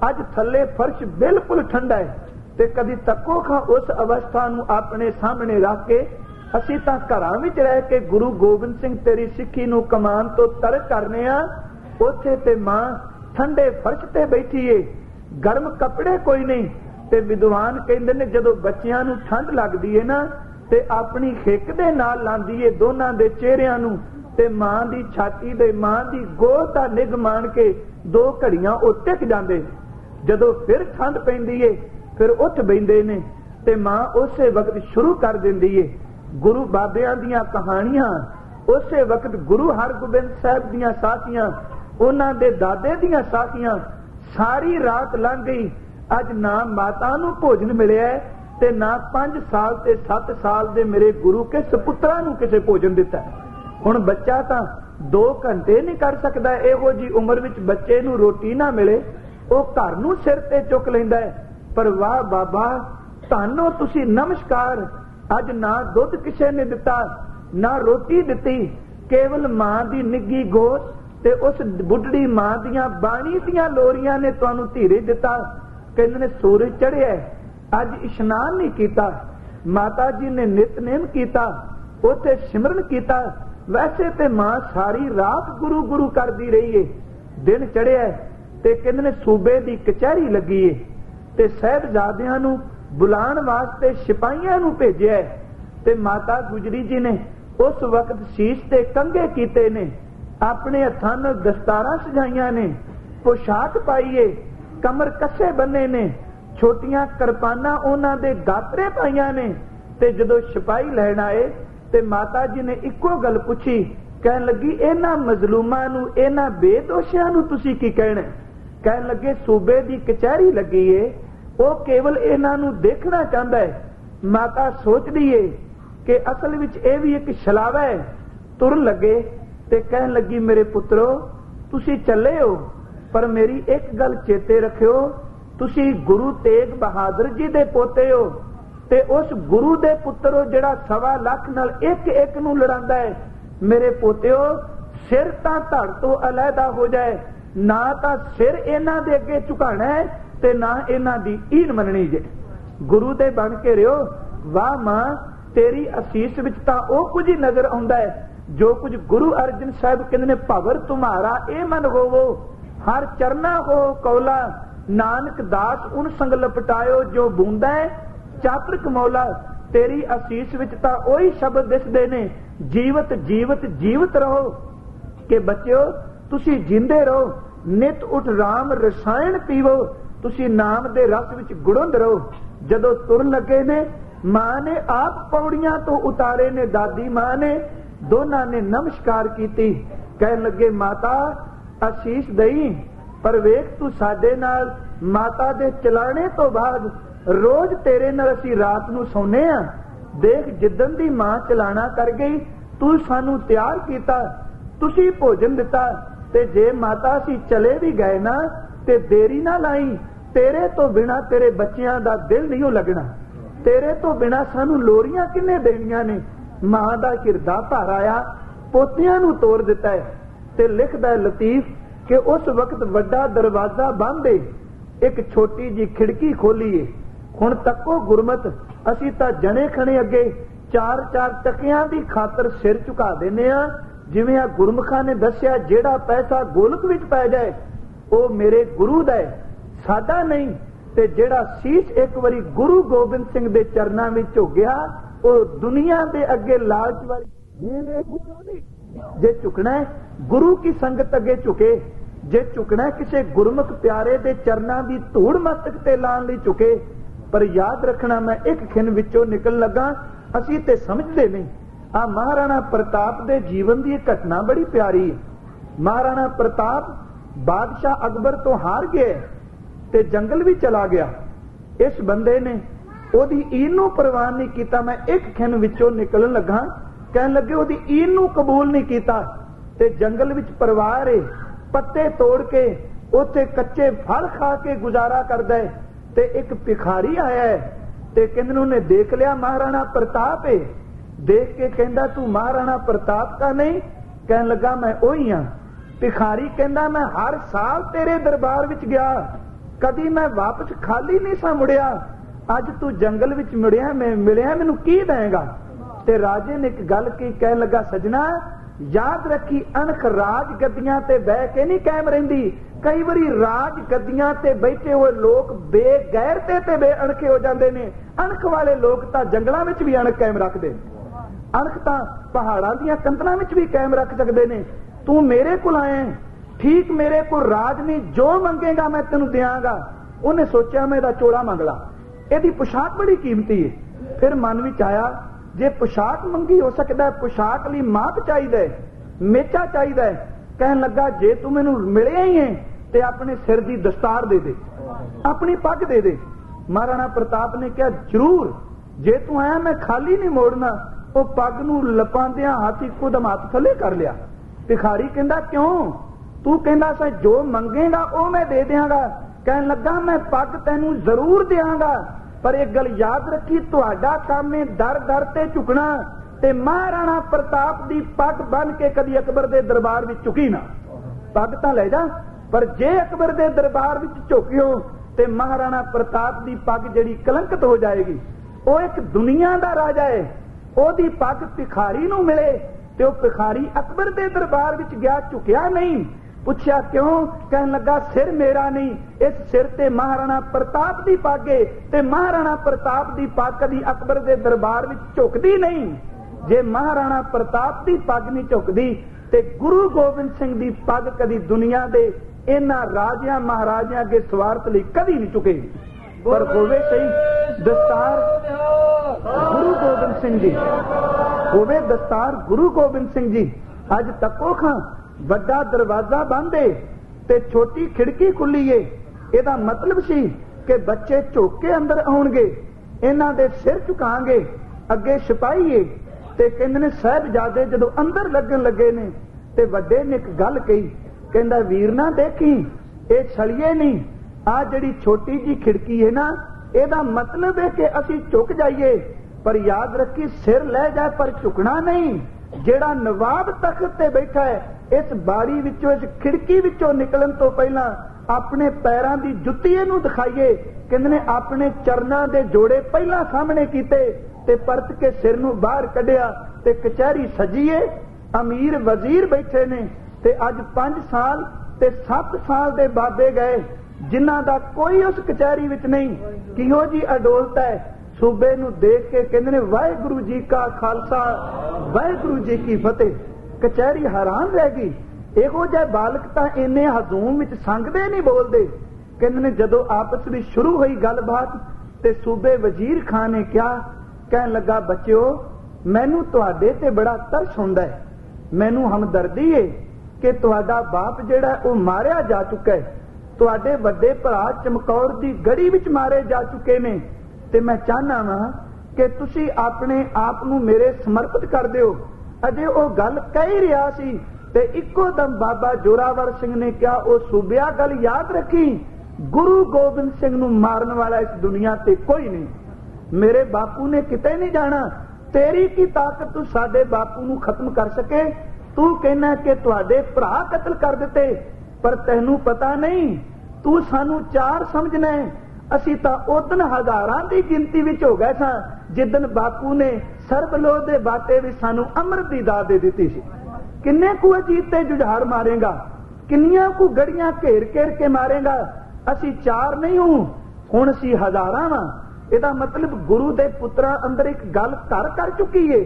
Speaker 1: अज थले फर्श बिल्कुल ठंडा है। ते कदी तको खां उस अवस्था नूं अपने सामने रख के असीं तां घरां विच रह के गुरु गोबिंद सिंह तेरी सिੱਖੀ नूं कमान तो तरक करने आ। उत्थे ते मां ठंडे फर्श ते बैठी है, गर्म कपड़े कोई नहीं। ते विद्वान कहंदे ने जदों बच्चियां नूं ठंड लगदी है ना ते अपनी हिक दे नाल लांदी है दोनां दे चेहरिਆਂ नूं ते मां दी छाती दे मां दी गोद दा निग मान के 2 घड़ियां ਉਹ टिक ਜਾਂਦੇ। जदों फिर ठंड पैंदी है फिर उठ बैठे ने ते मां उसे वक्त शुरू कर दिंदी है गुरु बाबियां दियां कहानियां। उसे वक्त गुरु हरगोबिंद साहब दियां साखियां, उन्हां दे दादे दियां साखियां। सारी रात लंघ गई, अज ना माता नूं भोजन मिलिया ते ना 5 साल ते 7 साल दे मेरे गुरु के सपुत्रा नूं किसे भोजन दिता। हुण बच्चा तां 2 घंटे नहीं कर सकदा। इहो जी उम्र विच बच्चे नूं रोटी ना मिले ਉਹ घर नूं सिर ते चुक लैंदा है। पर वाह बाबा तानो तुसी नमस्कार, अज ना दुध किसे ने दिता ना रोटी दिती, केवल मां दी निੱघी गोद ते उस बुढ़ड़ी मां दियां बाणी दियां लोरियां ने तुहानू धीरे दिता। कहंदे ने सूरज चढ़िया, अज इशनान नहीं कीता, माता जी ने नितनेम कीता, उथे सिमरन कीता। वैसे ते मां सारी रात गुरु गुरु करदी रही है। दिन चढ़िया ते कहंदे ने सूबे दी कचहरी लगी है ते साहिबजादियां नूं बुलाण वास्ते सिपाहियां नूं भेजिया ते माता गुजरी जी ने उस वक्त शीश ते कंघे कीते ने, अपने हत्थां नाल दस्तारां सजाईयां ने, पोशाक पाई है, कमर कसे बन्ने ने, छोटियां किरपानां उन्हां दे गातरे पाईयां ने। ते जदों सिपाही लैण आए ते माता जी ने इक्को गल पुछी, कहन लगी इन्हां मजलूमां नूं इन्हां बेदोशियां नूं तुसीं की कहना? कहन लगे सूबे दी कचहरी लगी है, वो केवल इन्हां नूं देखना चाहता है। माता सोचदी है कि असल विच यह भी एक छलावा है। तुरन लगे ते कहन लगी मेरे पुत्रो तुसीं चले हो, पर मेरी एक गल चेते रखियो, तुसीं गुरु तेग बहादुर जी दे पोते हो ते उस गुरु दे पुत्र हो जिहड़ा 1.25 लाख नाल एक नूं लड़ांदा है। मेरे पोतिओ सिर तां धड़ तो अलहदा हो जाए, ना तां सिर इन्हां दे अगे झुकाना है ते ना इन्हां दी ईन मननी जे। गुरु दे बन के रहियो। वाह मां तेरी असीस विच तां ओ कुछ ही नजर आउंदा है जो कुछ गुरु अर्जन साहिब कहंदे ने, भवर तुम्हारा ए मन होवो, हर चरना हो कौला, नानक दास उन संग लपटायो जो बूंदा है चातृक मौला। तेरी असीस विच तां ओही शब्द दिसदे ने, जीवत जीवत जीवत रहो कि बच्चों तुसी जिंदे रहो, नित उठ राम रसायन पीवो, तुसी नाम दे रस विच गुड़ुंद रहो। जदों तुरन लगे ने मां ने आप पौड़ियां तो उतारे ने, दादी मां ने दोनां ने नमस्कार कीती। कहन लगे माता असीस दई, पर वेख तू साडे नाल माता दे चलाने तो बाद रोज तेरे नाल असीं रात नूं सौने आ। देख जिद्दन दी मां चलाना कर गई, तू सानू तैयार कीता, तुसी भोजन दिता, ते जे माता असी चले भी गए ना ते देरी ना लाई, तेरे तो बिना तेरे बच्चियां दा दिल नहीं लगना, तेरे तो बिना सानू लोरियां किन्ने देनियां ने। मां दा हिरदा भर आया, पोतियां नू तोड़ दिता है। ते लिखदा है लतीफ कि उस वक्त वड्डा दरवाजा बंद है, एक छोटी जी खिड़की खोली है। हुण तक्को गुरमत, असी तां जने खने अगे चार चार टकियां दी खातर सिर झुका देने आ। जिवें आ गुरमुखां ने दस्सिया, जेड़ा पैसा गोलक विच पै जाए ओ मेरे गुरु दा है, साडा नहीं। ते जेड़ा शीश एक वारी गुरु गोबिंद सिंह दे चरनां विच झुकिया, ओ दुनिया दे अगे लालच वाली जे झुकना है गुरु की संगत अगे झुके, जे झुकना है किसी गुरमुख प्यारे दे चरनां दी धूड़ मस्तक ते लाण लई झुके। पर याद रखना, मैं एक खिन विचों निकल लगा, असी ते समझदे नहीं। आ महाराणा प्रताप दे जीवन दी एक घटना बड़ी प्यारी है। महाराणा प्रताप बादशाह अकबर तो हार गया ते जंगल भी चला गया। इस बंदे ने ओदी ईन नूं परवाह नहीं कीता। मैं एक खिन विचों निकलन लगा, कहन लगे ओदी ईन नूं कबूल नहीं कीता ते जंगल विच परिवार है, पत्ते तोड़ के उत्थे कच्चे फल खा के गुजारा करदा है। ते एक भिखारी आया है ते कहंदे ने देख लिया महाराणा प्रताप है, देख के कहंदा तू महाराणा प्रताप का नहीं? कहन लगा मैं ओही हां। भिखारी कहंदा मैं हर साल तेरे दरबार विच गया, कदी मैं वापस खाली नहीं सा मुड़िया, अज तू जंगल विच मुड़िया, मैं मिलिया, मैनू की देगा? ते राजे ने एक गल की, कहन लगा सजना याद रखी, अणख राज गद्दियां ते बह के नहीं कायम रहिंदी। कई बारी राज गद्दियां ते बैठे हुए लोग बेगैरते ते बेअणखे हो जाते हैं। अणख वाले लोग तां जंगलां विच भी अणख कायम रखते, अणख तां पहाड़ां दीयां कंधरां विच भी कायम रख सकते हैं। तू मेरे कोल आया, ठीक मेरे को राज नहीं, जो मंगेगा मैं तेनू देंगा। उन्हें सोचा मैं इहदा चोला मंग ला, इहदी पोशाक बड़ी कीमती है। फिर मन विच आया जे पोशाक मंगी हो सकता है, पोशाक लई माप चाहिए, मेचा चाहिए। कहन लगा जे तू मैनू मिलिया ही है ते अपने सिर दी दस्तार दे दे, अपनी पग दे दे। महाराणा प्रताप ने कहा जरूर, जे तू आया मैं खाली नहीं मोड़ना। वो पग नू लपांदियां हाथ इकदम हाथ थले कर लिया। भिखारी कहंदा क्यों? तू कहंदा सा जो मंगेगा वो मैं दे देंगा। कहन लगा मैं पग तैनू जरूर देंगा, पर एक गल याद रखी, तुहाडा काम है दर दर ते झुकना, ते महाराणा प्रताप दी पग बन के कदी अकबर दे दरबार विच झुकी ना। पग तां ले जा, पर जे अकबर दे दरबार विच झुकियो ते महाराणा प्रताप दी पग जिहड़ी कलंकित हो जाएगी। वो एक दुनिया दा राजा है, ओदी पग भिखारी नूं मिले ते वो भिखारी अकबर दे दरबार विच गया, झुकिया नहीं। पूछया क्यों? कहन लगा सिर मेरा नहीं, इस सिर ते महाराणा प्रताप दी पग है, ते महाराणा प्रताप दी पग कदी अकबर दे दरबार विच झुकदी नहीं। जे महाराणा प्रताप दी पग नहीं झुकदी ते गुरु गोबिंद सिंह दी पग कदी दुनिया दे इन्हां राजियां महाराजियां अगे स्वार्थ लई कदी नहीं झुकेगी। पर होवे सही दस्तार गुरु गोबिंद सिंह जी, होवे दस्तार गुरु गोबिंद सिंह जी। अज तको खां वड्डा दरवाजा बंद है ते छोटी खिड़की खुली है। इहदा मतलब सी कि बच्चे झुक के अंदर आउणगे, इन्हां दे सिर झुकांगे। अगे सिपाही है ते कहंदे ने साहिबजादे जदों अंदर लगन लगे ने ते वड्डे ने एक गल कही, कहंदा वीर ना देखी ये छलिए नहीं, आ जिहड़ी छोटी जी खिड़की है ना, इहदा मतलब है कि असीं झुक जाइए, पर याद रखी सिर लै जाए पर झुकना नहीं। जेड़ा नवाब तख्त ते बैठा है, इस बारी विचों इस खिड़की विचों निकलन तो पहला अपने पैरां दी जुत्ती इहनूं दिखाइए। कहंदे ने अपने चरनां दे जोड़े पहला सामने कीते ते परत के सिर नूं बाहर कढिया ते कचहरी सजीए। अमीर वजीर बैठे ने ते अज 5 साल ते 7 साल दे बाबे गए, जिन्हां दा कोई उस कचहरी विच नहीं। किहो जी अडोलता है। सूबे नूं देख के कहंदे ने वाहिगुरू जी का खालसा वाहिगुरू जी की फतेह। कचहरी हैरान रह गई, इहो जिहे बालक तां इन्ने हजूम विच संगदे नहीं बोलदे। कहंदे ने जदों आपस विच शुरू हुई गलबात ते सूबे वजीर खान ने क्या कहन लगा, बच्चों मैनू तुहाडे ते बड़ा तरस हुंदा है, मैनू हमदर्दी है कि तुहाडा बाप जिहड़ा वो मारिया जा चुका है, तुहाडे वड्डे भरा चमकौर दी गड़ी विच मारे जा चुके ने, ते मैं चाहना वा कि तुसी अपने आप नू मेरे समर्पित कर दिओ। अजे वो गल कह ही रहा सी ते इक्को दम बाबा जोरावर सिंह ने कहा, ओ सूबिया गल याद रखी, गुरु गोबिंद सिंह नूं मारन वाला इस दुनिया ते कोई नहीं, मेरे बापू ने किते नहीं जाना, तेरी की ताकत तू साडे बापू नूं खत्म कर सके, तू कहना कि तुहाडे भरा कतल कर दिते, पर तैनूं पता नहीं, तू सानू चार समझना है, असी तां उदन हजारां दी गिनती विच हो गए सां जिदन बापू ने सरबलोह दे बाटे विच सानू अमृत दी दात दे दित्ती सी। किन्ने कु अजीत ते जुझार मारेगा, किन्नियां कु गड़ियां घेर घेर के मारेगा, असी चार नहीं हूं, हुण असी हजारां वां। इहदा मतलब गुरु दे पुत्रा अंदर एक गल धर कर चुकी है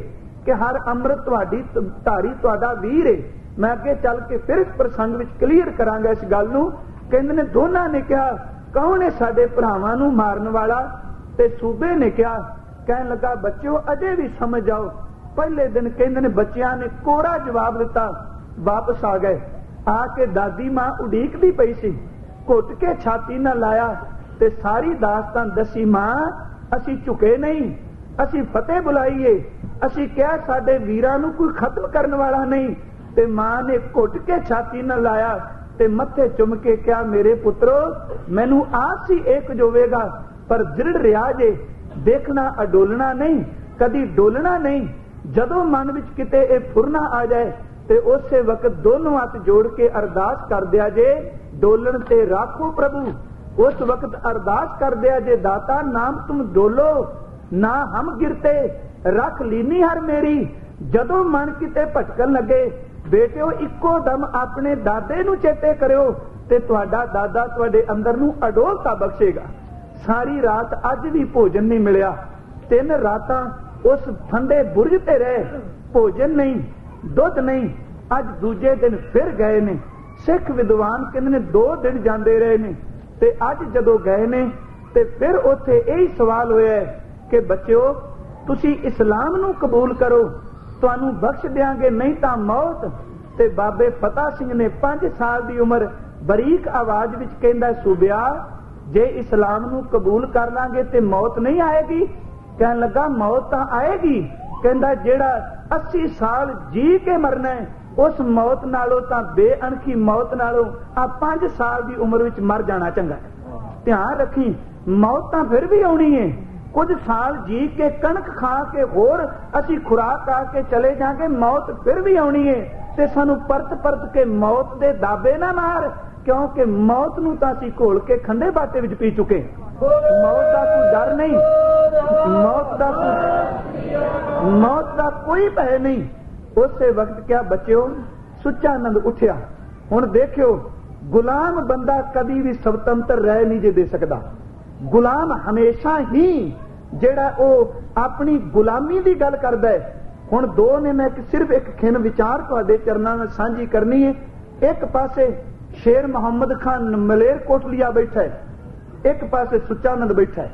Speaker 1: कि हर अमृत तुहाडी धारी तुहाडा वीर है। मैं अगे चल के फिर इस प्रसंग विच क्लीयर करांगा इस गल नूं। कहंदे ने दोनां ने कहा, कौन है साडे भरावां नूं मारन वाला? ते सूबे ने कहा, कहन लगा, बच्चों अजे भी समझ आओ। पहले दिन कहंदे ने बच्चियां ने कोरा जवाब दिता, वापस आ गए। आके दादी मां उड़ीकदी पई सी, घुट के छाती ना लाया ते सारी दास्तान दसी, मां असी झुके नहीं, असी फतेह बुलाईए, असी क्या साडे वीरां नूं कोई खत्म करने वाला नहीं। ते मां ने घुट के छाती ना लाया ते मत्थे चुम के क्या, मेरे पुत्रो मैनू आस ही एक जोवेगा, पर दृढ़ रहा जे, देखना अडोलना नहीं, कदी डोलना नहीं। जदों मन विच किते ए फुरना आ जाए ते उसे वक्त दोनों हाथ जोड़ के अरदास कर दिया जे, डोलन ते राखो प्रभु। उस वक्त अरदास कर दिया जे, दाता नाम तुम डोलो ना हम गिरते, रख लीनी हर मेरी। जदों मन किते भटकन लगे, बेटिओ इक्को दम अपने दादे नूं चेते करियो ते तुहाडा दादा तुहाडे अंदर नूं अडोलता बख्शेगा। सारी रात अज भी भोजन नहीं मिलिया, 3 रातां उस ठंडे बुरज ते रहे, भोजन नहीं, दुध नहीं। अज दूजे दिन फिर गए ने। सिख विद्वान कहंदे ने 2 दिन जांदे रहे ने ते अज जदों गए ने ते फिर उत्थे यही सवाल होया कि बच्चों तुसी इस्लाम नूं कबूल करो, तुहानूं बख्श देंगे, नहीं तां मौत। ते बाबे फतेह सिंह ने 5 साल दी उम्र बरीक आवाज विच कहंदा, सूबिया जे इस्लाम नूं कबूल कर लांगे ते मौत नहीं आएगी? कहन लगा, मौत तां आएगी। कहंदा, जेड़ा 80 साल जी के मरना है, उस मौत नालों तां बेअणखी मौत नालों आ 5 साल दी उम्र विच मर जाना चंगा है। ध्यान रखी, मौत तां फिर भी आउणी है। कुछ साल जी के कणक खा के होर असी खुराक आके चले जाएंगे, मौत फिर भी आउणी है। ते सानू परत परत के मौत दे दाबे ना मार, क्योंकि मौत नूं तां असी घोल के खंडे बाटे विच पी चुके। मौत दा कोई डर नहीं, मौत दा कोई भय नहीं। उस वक्त क्या बच्चों सुच्चा आनंद उठिया। हुण देखियो, गुलाम बंदा कभी भी स्वतंत्र रह नहीं जे दे सकदा। गुलाम हमेशा ही जेड़ा ओ अपनी गुलामी दी गल करदा है। हुण 2 ने मैं सिर्फ एक खिन विचार तुहाडे चरनां नाल सांझी करनी है। एक पासे शेर मुहम्मद खान मलेरकोटलिया बैठा है, एक पासे सुच्चा आनंद बैठा है।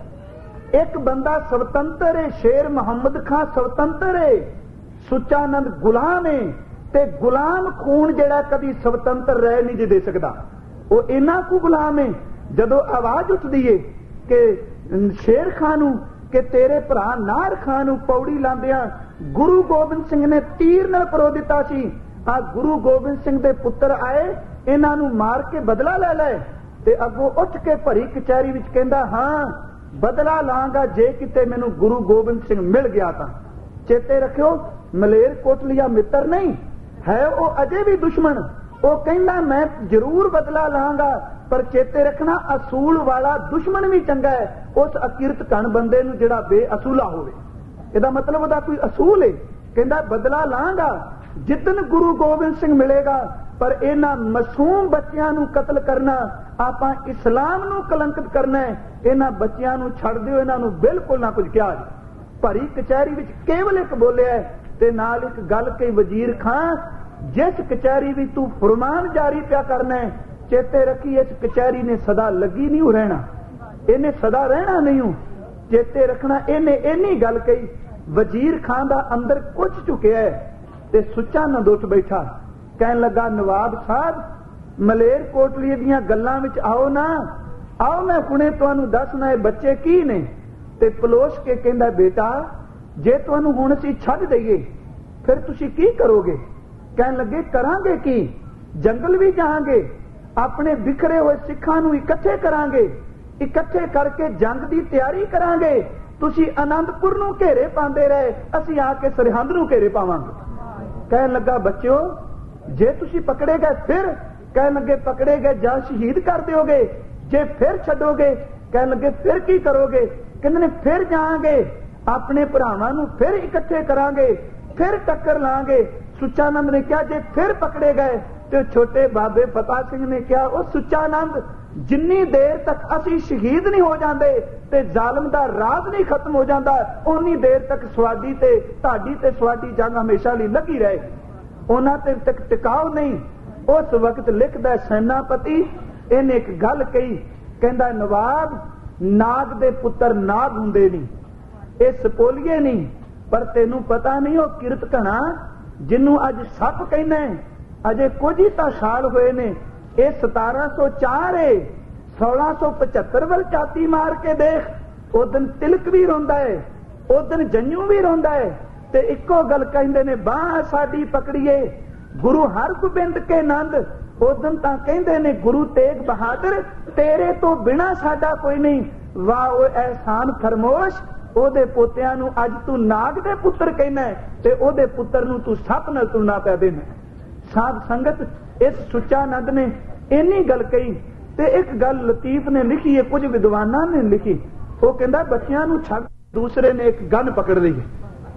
Speaker 1: एक बंदा स्वतंत्र है, शेर मुहम्मद खान स्वतंत्र है, सुच्चा आनंद गुलाम है। ते गुलाम खून जेड़ा कभी स्वतंत्र रह नहीं जे दे सकदा। वो इन्ना कु गुलाम है, जदों आवाज उठदी है कि शेर खानू कि तेरे भरा नार खान पौड़ी लांदियां गुरु गोबिंद सिंह ने तीर नाल परो दिता सी। आ गुरु गोबिंद सिंह दे पुत्र आए, इन्हां नूं मार के बदला ले ले। ते अगों उठ के भरी कचहरी विच कहंदा, हां बदला लांगा जे किते मैनूं गुरु गोबिंद सिंह मिल गया तां। चेते रखियो, मलेरकोटलिया मित्र नहीं है, वो अजे भी दुश्मन। वो कहंदा मैं जरूर बदला लांगा, पर चेते रखना असूल वाला दुश्मन भी चंगा है उस अकिरत कण बंदे नूं जिहड़ा बेअसूला होवे। इहदा मतलब ओहदा कोई असूल है। कहंदा बदला लांगा जिदन गुरु गोबिंद सिंह मिलेगा, पर इन्हां मासूम बच्चियां नूं कतल करना, आपां इस्लाम नूं कलंकित करना है। इन्हां बच्चियां नूं छड्ड दिओ, इन्हां नूं बिल्कुल ना कुछ कहा। भरी कचहरी विच केवल एक बोलिया ते नाल एक गल कही, वजीर खां जिस कचहरी विच तू फरमान जारी पिया करना है, चेते रखी इस कचहरी ने सदा लगी नहीं रहना, इन्हें सदा रहना नहीं हूं। चेते रखना, इन्हें इन्नी गल कही, वजीर खान दा अंदर कुछ चुकिया है ते सुच्चा आनंद उठ बैठा। कहन लगा, नवाब साहब मलेरकोटली दियां गल्लां विच आओ ना, आओ मैं हुणे तुहानूं दसना है बच्चे की ने। ते पलोस के कहंदा, बेटा जे तुहानूं हुण असीं छड्ड दईए फिर तुसीं की करोगे? कहन लगे करांगे की, जंगल भी जाएंगे, अपने बिखरे हुए सिखां नूं इकट्ठे करांगे, इकट्ठे करके जंग की तैयारी करांगे। तुसी आनंदपुर नूं घेरे पांदे रहे, असीं आके सरहंद नूं घेरे पावांगे। कहन लगा बच्चों जे तुसी पकड़े गए फिर, कहन लगे पकड़े गए जा शहीद कर दोगे, जे फिर छड्डोगे कहन लगे फिर की करोगे, कहंदे ने फिर जाएंगे अपने भरावां नूं फिर इकट्ठे करांगे, फिर टक्कर लांगे। सुचानंद ने कहा जे फिर पकड़े गए, तो छोटे बाबे फतेह सिंह ने कहा ओ सुचानंद जिन्नी देर तक असी शहीद नहीं हो जाते ते जालम दा राज नहीं खत्म हो जाता, उन्नी देर तक स्वाडी ते ताड़ी ते स्वाडी जंग हमेशा लई लगी रहे, उन्हां ते तक टिकाव नहीं। उस वक्त लिखदा सेनापति इन्हें एक गल कही, कहंदा नवाब नाग दे पुत्र नाग हुंदे नहीं, ये सपोलीए नहीं, पर तेनू पता नहीं वो किरत घना जिन्नू अज सप कहना है, अजे कुछ ही तो साल हुए ने, ये 1704 है, 1675 वाल छाती मार के देख, उस दिन तिलक भी रोंदा है, उस दिन जंजू भी रोंदा है, ते इको गल कहंदे ने बाह साडी पकड़िए गुरु हरगोबिंद के नंद। उस दिन तां कहंदे ने गुरु तेग बहादुर तेरे तो बिना साडा कोई नहीं, वाह ओ एहसान फरमोश ओदे पोतियां नूं अज तू नाग दे पुत्र कहना है ते ओदे पुत्र नूं तू सप नाल तुलना पै देना। साध संगत इस सुचानंद ने इन्नी गल कही ते एक गल लतीफ ने लिखी है, कुछ विद्वानां ने लिखी, वो कहंदा बच्चियां नूं छड्ड, दूसरे ने एक गन पकड़ ली,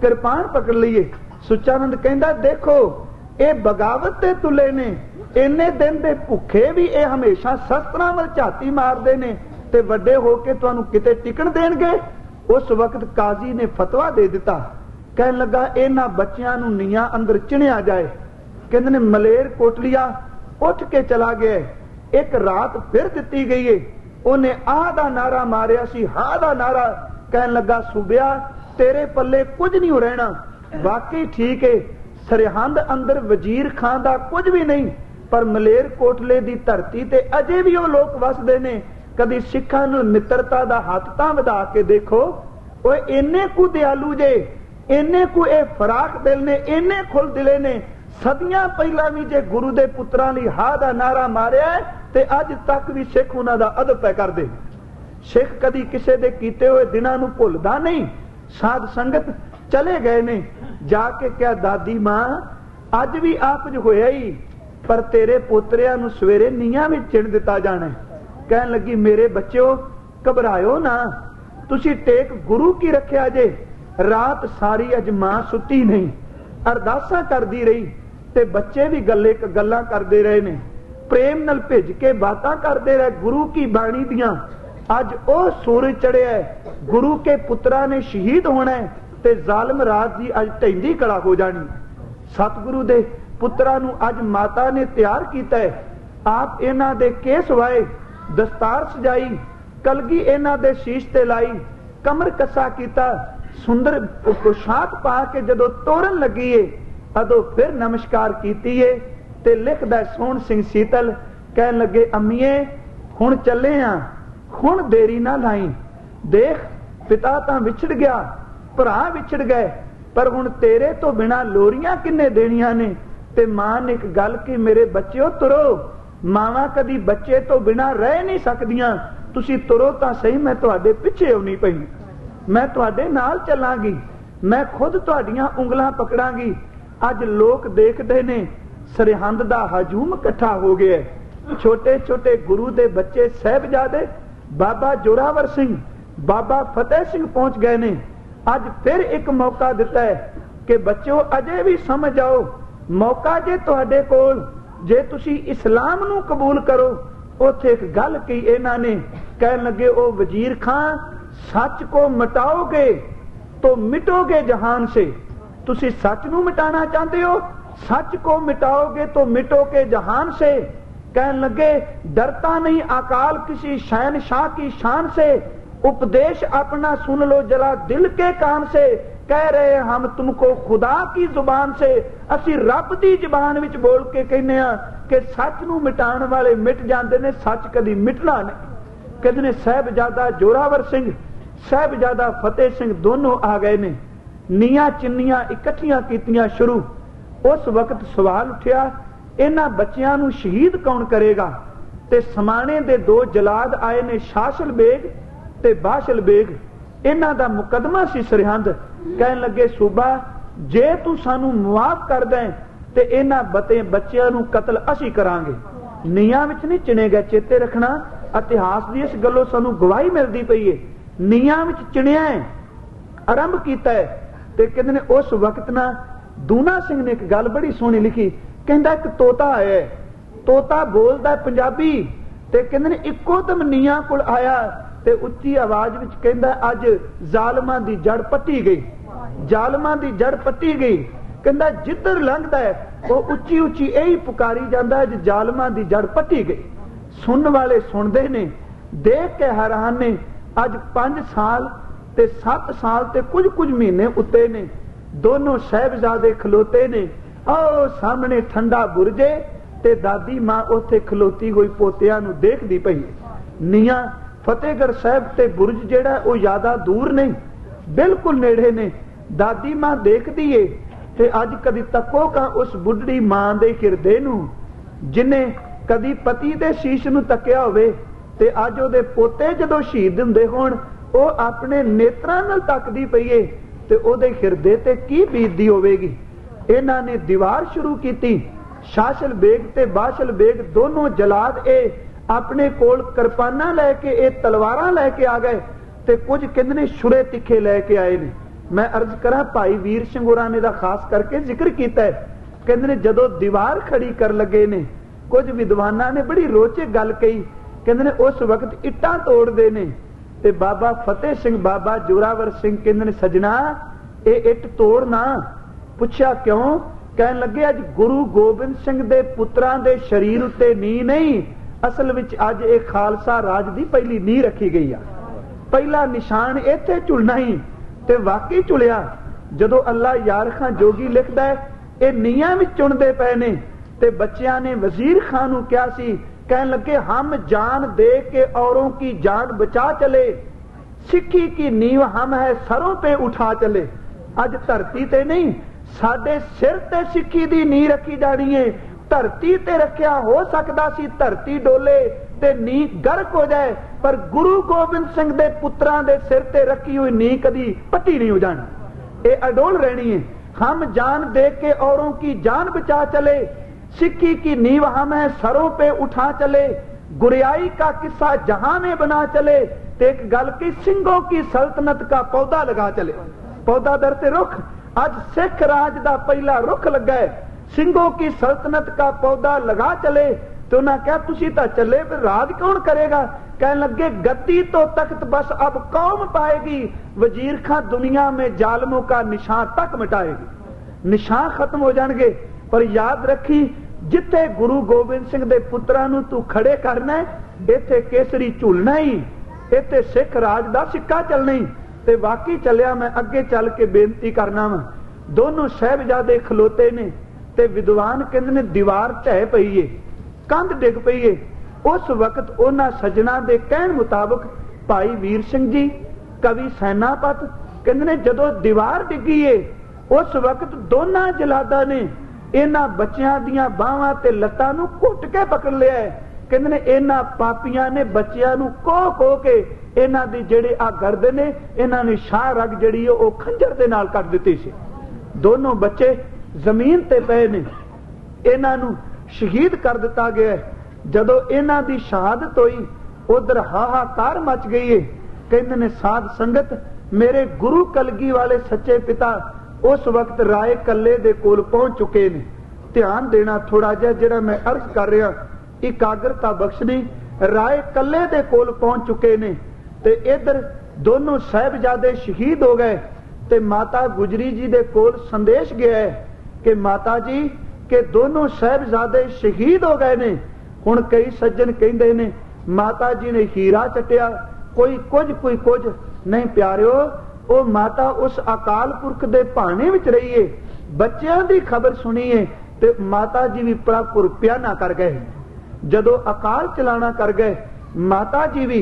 Speaker 1: किरपान पकड़ ली। सुचानंद कहंदा देखो ये बगावत दे तुले ने, इन्ने दिन दे भुखे भी ये हमेशा शस्त्रां वल झाती मारदे ने ते वड्डे होके तुहानूं किते टिकण देणगे। उस वक्त काजी ने फतवा दे दिता, कहन लगा इन्हां बच्चियां नूं नीआं अंदर चिणिया जाए। कहंदे ने मलेर कोटलिया उठ के चला गया, एक रात फिर दिती गई है, उन्हें आह दा नारा मारिया सी, हा दा नारा, कहन लगा सूबिया तेरे पल्ले कुछ नहीं रहना। वाकई ठीक है, सरहंद अंदर वजीर खान दा कुछ भी नहीं, पर मलेर कोटले दी धरती ते अजे भी वो लोग वसदे ने। कदी सिखां नाल मित्रता दा हथ तां वधा के देखो, ओए इन्ने कु दयालु जे, इन्ने कु ए फराख दिल ने, इन्ने खुल दिले ने। सदियां पहला भी जे गुरु दे पुत्रां लई हा दा नारा मारिया ते अज तक भी सिख उन्हां दा अदब पै करदे। सिख कदी किसे दे कीते हुए दिनां नूं भुलदा नहीं। साध संगत चले गए ने, जाके क्या दादी मां अज भी आप जो होया ही, पर तेरे पोतरियां नूं सवेरे नीआं विच चिण दिता जाना है। कहन लगी मेरे बच्चों घबराओ ना, तुसी टेक गुरु की रखिया जे। रात सारी अज मां सुती नहीं, अरदासा करदी रही ते बच्चे भी गल्ले गल्लां करदे रहे ने, प्रेम नाल भिज के बातां करदे रहे गुरु की बाणी दियां। अज ओ सूरज चढ़िया है, गुरु के पुत्रा ने शहीद होना है ते जालिम राज दी अज ढैंदी कड़ा हो जानी। सतगुरु दे पुत्रा नूं अज माता ने तैयार कीता है। आप इन्हां दे केस वाए, दस्तार सजाई, कलगी इन्हां दे शीश ते लाई, कमर कसा कीता, सुंदर पोशाक पा के जदों तोरन लगी है अदों फिर नमस्कार कीती है ते लिखदा सोहण सिंह सीतल, कहन लगे अम्मीए हुण चले आ, हुण देरी ना लाई। देख पिता तां विछड़ गया, भरा विछड़ गए, पर हुण तेरे तो बिना लोरियां किन्ने देनियां ने। ते मां ने एक गल की मेरे बच्चों तुरो, मावां कदी बच्चे तो बिना रह नहीं सकदियां, तुसी तुरो तां सही, मैं तुहाडे पिछे आउणी पई, मैं तुहाडे नाल चलांगी, मैं खुद तुहाडीआं उंगलां पकड़ांगी। अज लोक देखदे ने सरहंद दा हजूम इकट्ठा हो गया है। छोटे छोटे गुरु दे बच्चे साहिबजादे बाबा जोरावर सिंह, बाबा फतेह सिंह पहुंच गए ने। अज फिर एक मौका दिता है कि बच्चों अजे भी समझ आओ, मौका जे तुहाडे कोल, जे तुसी इस्लाम नूं कबूल करो। उथे एक गल कही इन्हां ने, कहन लगे ओ वजीर खां सच को मिटाओगे तो मिटोगे जहान से। तुसी सच नूं मिटाना चाहते हो, सच को मिटाओगे तो मिटोगे जहान से। कहन लगे डरता नहीं अकाल किसी शहनशाह की शान से, उपदेश अपना सुन लो जला दिल के कान से। कह रहे हम तुमको खुदा की जुबान से, असी रब दी जुबान विच बोल के कहने कि सच नूं मिटाण वाले मिट जांदे ने, सच कदी मिटना नहीं। कहते ने साहिबजादा जोरावर सिंह, साहिबजादा फतेह सिंह दोनों आ गए ने। नीआं चिन्नियां इकट्ठियां कीतियां शुरू, उस वक्त सवाल उठिया, इन्हां बच्चियां नूं शहीद कौन करेगा? ते समाणे दे दो जलाद आए ने, शासल बेग ते बाशल बेग। इन्हां दा मुकदमा सी सरहंद। कहन लगे, सूबा जे तू सानू मुआफ कर दें ते इन्हां बच्चियां नूं कतल असीं करांगे। नीआं विच नहीं चिणे गए। चेते रखना, इतिहास दी इस गल्लों सानू गवाही मिलदी पई है। नीआं विच चिणिया है, आरंभ कीता है। ते कहंदे ने उस वक्त ना दूना सिंह ने एक गल बड़ी सोहनी लिखी। कहंदा एक तोता आया, तोता बोलदा पंजाबी, ते कहंदे ने इक्को दम नीआं कोल आया ते उच्ची आवाज विच कहंदा, अज जालमां दी जड़ पट्टी गई, जालमां दी जड़ पट्टी गई। कहंदा जिधर लंघदा है वो उच्ची उच्ची यही पुकारी जांदा है, जालमां दी जड़ पट्टी गई। सुनने वाले सुनदे ने, देख के हैरान ने। अज 5 साल ते 7 साल ते कुछ महीने उत्ते ने। दोनों साहिबजादे खलोते ने। आओ सामने ठंडा बुरजे ते दादी मां उत्थे खलोती हुई पोतियां नूं देखदी पई। नीआं फतेहगढ़ साहब ते बुरज जेड़ा वो ज्यादा दूर नहीं, बिल्कुल नेड़े ने। दादी मां देखदी है ते अज कदी तको का उस बुढ़ड़ी मां दे हिरदे नूं, जिन्ने कदी पति दे शीश नूं तकिया होवे ते अज ओदे पोते जदों शहीद हुंदे होण, वो अपने नेत्रां नाल तकदी पई है ते ओदे हिरदे ते की बीतदी होवेगी। इन्हां ने दीवार शुरू कीती। शासल बेग ते बाशल बेग दोनों जलाद अपने कोल किरपाना लैके, तलवारां लैके आ गए ते कुछ कहंदे ने छुरे तिखे लैके आए ने। मैं अर्ज करा, भाई वीर सिंह होरां ने दा खास करके जिक्र कीता है। कहंदे ने जदों दीवार खड़ी कर लगे ने, कुछ विद्वानां ने बड़ी रोचक गल कही। कहंदे ने उस वक्त इट्टां तोड़दे ने ते बाबा फतेह सिंह, बाबा जोरावर सिंह कहंदे ने, सजना ये इट तोड़ ना। पुछया क्यों? कहन लगे, अज गुरु गोबिंद सिंह दे पुत्रां दे शरीर उत्ते नींह नहीं, असल विच अज ये खालसा राज दी पहली नींह रखी गई आ। पहला निशान इत्थे झुलना ही ते वाकई झुलिया। जदों अल्लाह यार खां जोगी लिखदा है, ये नीहां विच चुनदे पए ने ते बच्चियां ने वजीर खां नूं कहा सी। कहन लगे, हम जान दे के औरों की जान बचा चले, सिक्खी की नींव हम है सरों पे उठा चले। अज धरती ते नहीं, साडे सिर ते सिक्खी दी नींह रखी जानी है। धरती ते रखिया हो सकदा सी धरती डोले ते नींह गर्क हो जाए, पर गुरु गोबिंद सिंह दे पुत्रां दे सिर ते रखी हुई नींह कदी पट्टी नहीं हो जानी, ये अडोल रहनी है। हम जान दे के औरों की जान बचा चले, सिक्की की नींव हम है सरों पे उठा चले, गुरियाई का किस्सा जहां में बना चले। ते एक गल की, सिंहों की सल्तनत का पौधा लगा चले। पौधा दर ते रुख, आज सिख राज दा पहला रुख लगा है। सिंहों की सल्तनत का पौधा लगा चले। तो उन्हें क्या तुसी तो चले, फिर राज कौन करेगा? कहने लगे, गद्दी तो तख्त बस अब कौम पाएगी, वजीर खां दुनिया में जालमों का निशान तक मिटाएगी। निशान खत्म हो जाएंगे, पर याद रखी, जिथे गुरु गोबिंद सिंह दे पुत्रां नूं तू खड़े करना है, इत्थे केसरी झूलना ही, इत्थे सिख राज दा सिक्का चलना ही। ते वाकई चलिया। मैं अगे चल के बेनती करना वा। दोनों साहिबजादे खलोते ने ते विद्वान कहंदे ने दीवार ढह पई है, कंध डिग पई है। उस वक्त उन्हां सज्जणा दे कहण मुताबक भाई वीर सिंह जी, कवि सैनापत कहंदे ने जदों दीवार डिगी है, उस वक्त दोनों जलादा ने इन्हां बच्चियां दियां बाहां ते लत्तां नूं घुट के पकड़ लिया है। कहंदे ने इन्हां पापियां ने बच्चियां नूं कोह के इन्हां दी जेड़े आ गर्दन ने, इन्हां ने शाह रग जिहड़ी ओ खंजर दे नाल कट दित्ती सी। दोनों बच्चे जमीन ते पए ने, इन्हां नूं शहीद कर दिता गया है। जदों इन्हां दी शहादत होई, उधर हाहाकार मच गई है। कहंदे ने साध संगत, मेरे गुरु कलगी वाले सच्चे पिता उस वक्त राय कल्ले दे कोल पहुंच चुके ने। ध्यान देना थोड़ा जिहा, जेड़ा मैं अर्ज कर रहा, एकाग्रता बख्शनी। राय कल्ले दे कोल पहुंच चुके ने ते इधर दोनों साहिबजादे शहीद हो गए। ते माता गुजरी जी दे कोल संदेश गया है कि माता जी के दोनों साहिबजादे शहीद हो गए ने। हुण कई सज्जन कहंदे ने माता जी ने हीरा चटिया, कोई कुछ नहीं प्यारिओ, ओ माता उस अकाल पुरख दे भाने विच रही है। बच्चियां दी खबर सुनी है ते माता जी भी पुरपिया ना कर गए। जदों अकाल चलाना कर गए, माता जी भी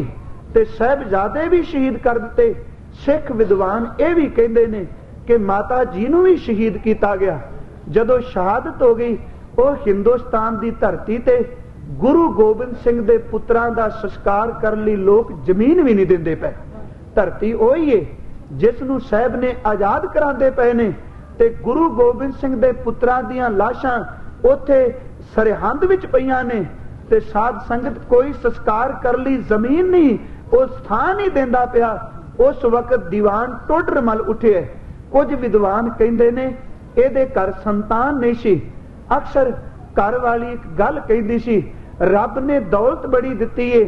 Speaker 1: ते साहिबजादे भी शहीद कर दिते। सिख विद्वान ये भी कहते हैं कि माता जी नूं भी शहीद किया गया। जदों शहादत हो गई, वो हिंदुस्तान की धरती ते गुरु गोबिंद सिंह दे पुत्रां दा संस्कार करने लई लोग जमीन भी नहीं देंदे पे। धरती ओही है जिस नूं साहब ने आजाद करांदे पे ने, ते गुरु गोबिंद सिंह दे पुत्रां दीयां लाशां उत्थे सरहंद विच पईयां ने, ते साध संगत कोई संस्कार कर ली जमीन नहीं, वो स्थान नहीं देंदा पिया। उस वक्त दीवान टोडरमल उठे। कुछ विद्वान कहंदे ने इहदे घर संतान नहीं सी। अक्सर घर वाली एक गल कहंदी सी, रब ने दौलत बड़ी दिती है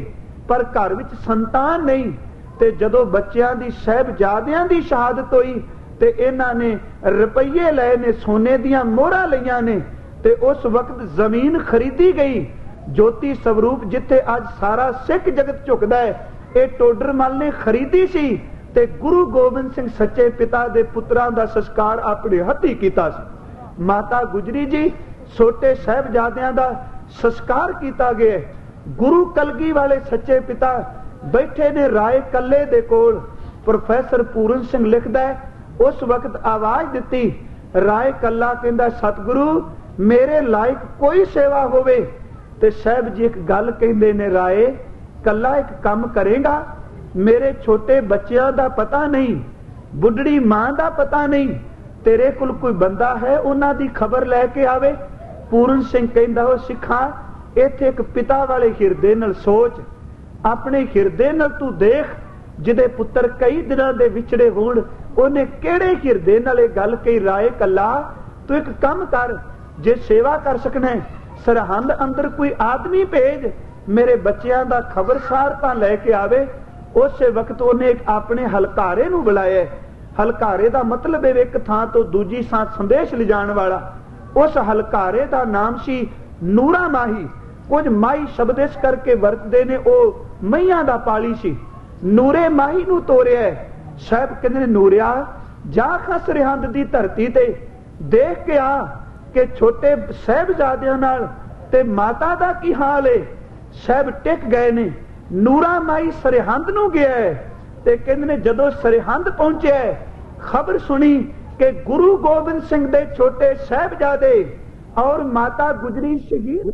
Speaker 1: पर घर विच संतान नहीं। ते जदों बच्चियां दी साहिबजादियां दी शहादत होई ते इन्हां ने रुपये लए ने, सोने दियां मोहरां लईयां ने, ते उस वक्त जमीन खरीदी गई। ज्योति स्वरूप जिथे अज सारा सिख जगत झुकदा है, ये टोडरमल ने खरीदी सी, ते गुरु गोबिंद सिंह सच्चे पिता दे पुत्रां दा संस्कार अपने हत्थी कीता सी। माता गुजरी जी छोटे साहिबजादियां दा संस्कार किया गया। गुरु कलगी वाले सच्चे पिता बैठे ने राय कल्ले दे कोल। प्रोफैसर पूरन सिंह लिखदा है, उस वक्त आवाज दिती, राय कल्ला कहंदा सतगुरु मेरे लायक कोई सेवा होवे। ते साहब जी एक गल कहंदे ने, राय कल्ला एक काम करेगा, मेरे छोटे बच्चियां दा पता नहीं, बुढ़ड़ी मां दा पता नहीं, तेरे कोल कोई बंदा है उन्हां दी खबर लैके आवे। पूरन सिंह कहंदा, ओ सिखा इत्थे एक पिता वाले हिरदे नाल सोच, अपने हिरदे नाल तू देख, जिदे पुत्र कई दिनां दे विछड़े होण ओने किहड़े हिरदे नाल इह गल कही। राय कल्ला तू एक काम कर, जे सेवा कर सकना सरहंद अंदर कोई आदमी भेज, मेरे बच्चियां दा खबरसार तां लैके आवे। उस वक्त उन्हें एक अपने हलकारे नूं बुलाया। हलकारे दा मतलब है एक थां तो दूजी थां संदेश ले जाण वाला। उस हलकारे दा नाम सी नूरा माही। कुछ माही शब्द इस करके वरतदे ने, ओ मईयां दा पाली सी। नूरे माही नूं तोरिया। साहब कहंदे ने, नूरिया जा खां सरहंद दी धरती ते देख के आ कि छोटे साहिबजादियां नाल ते माता दा की हाल है। साहब टिक गए ने। नूरा माई सरहंद नूं गया है ते कहंदे ने जदों सरहंद पहुंचे खबर सुनी कि गुरु गोबिंद सिंह दे छोटे साहिबजादे और माता गुजरी शहीद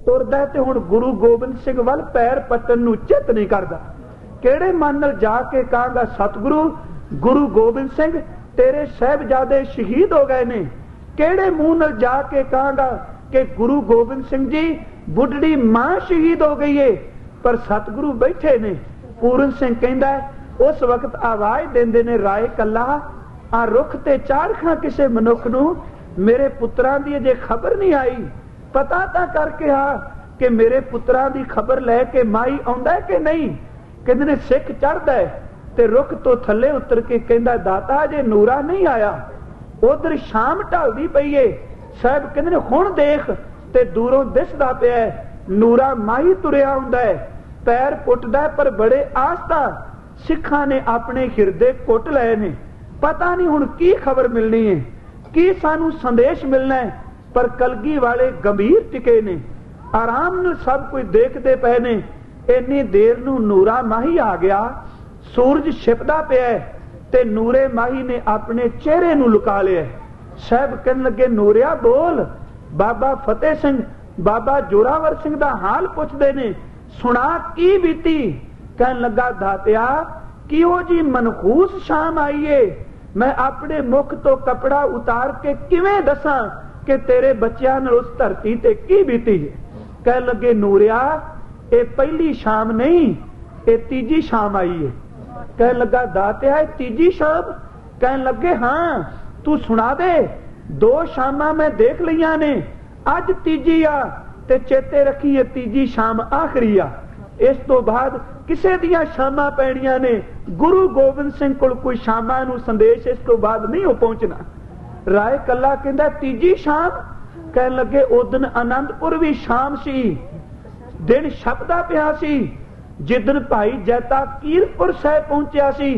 Speaker 1: तुरदा ते हुण गुरु गोबिंद सिंह वल पैर पट्टन नूं चित नहीं करदा। किहड़े मन नाल जाके कहांगा सतगुरु गुरु गोबिंद सिंह तेरे साहिबजादे शहीद हो गए ने। किहड़े मुंह नाल जाके कहांगा कि गुरु गोबिंद सिंह जी बुढ़ड़ी मां शहीद हो गई है। पर सतगुरु बैठे ने। पूरन सिंह कहंदा उस वक्त आवाज देंदे ने, राय कल्ला आ रुख ते चाड़ खां किसे मनुख नूं मेरे पुत्रां दी अजे खबर नहीं आई, पता तां करके आ कि मेरे पुत्रां दी खबर लैके माई आउंदा है कि नहीं। कहंदे ने सिख चढ़दा है ते रुख तो थल्ले उतर के कहंदा दाता अजे नूरा नहीं आया। उधर शाम ढलदी पई है। साहब कहंदे ने हुण देख ते दूरों दिसदा पिया नूरा माही तुरिया हुंदा है, पैर पुटदा पर बड़े आस्था। सिखां ने अपने हिरदे कुट लए ने। पता नहीं हुण की खबर मिलनी है, की सानू संदेश मिलना है। पर कलगी वाले गंभीर टिके ने। आराम नाल सब कुछ देखते पे ने। इन्नी देर नूं नूरा माही आ गया। सूरज छिपदा पिया ते नूरे माही ने अपने चेहरे नूं लुका लिया। साहब कहन लगे नूरिया बोल। बाबा फतेह सिंह बाबा जोरावर सिंह दा हाल पुछदे ने, सुना की बीती। कहन लगा दातिया किहो जी मनहूस शाम आई है, मैं अपने मुख तो कपड़ा उतार के किवें दसां कि तेरे बच्चियां नाल उस धरती ते की बीती है। कहन लगे नूरिया ये पहली शाम नहीं, ये तीजी शाम आई है। कहन लगा दातिया तीजी शाम। कहन लगे हाँ तू सुना दे। दो शामां मैं देख लियां ने, अज तीजी आ ते चेते रखी है तीजी शाम आखिरी आ। इस तो बाद किसे दियां शामां पैणियां ने। गुरु गोबिंद सिंह कोल कोई शामां नूं संदेश इस तो बाद नहीं हो पहुंचना। राय कल्ला कहंदा तीजी शाम। कहन लगे उदन आनंदपुर भी शाम सी, दिन छपदा पिया सी। जिदन भाई जैता कीरतपुर साहिब पहुंचिया सी,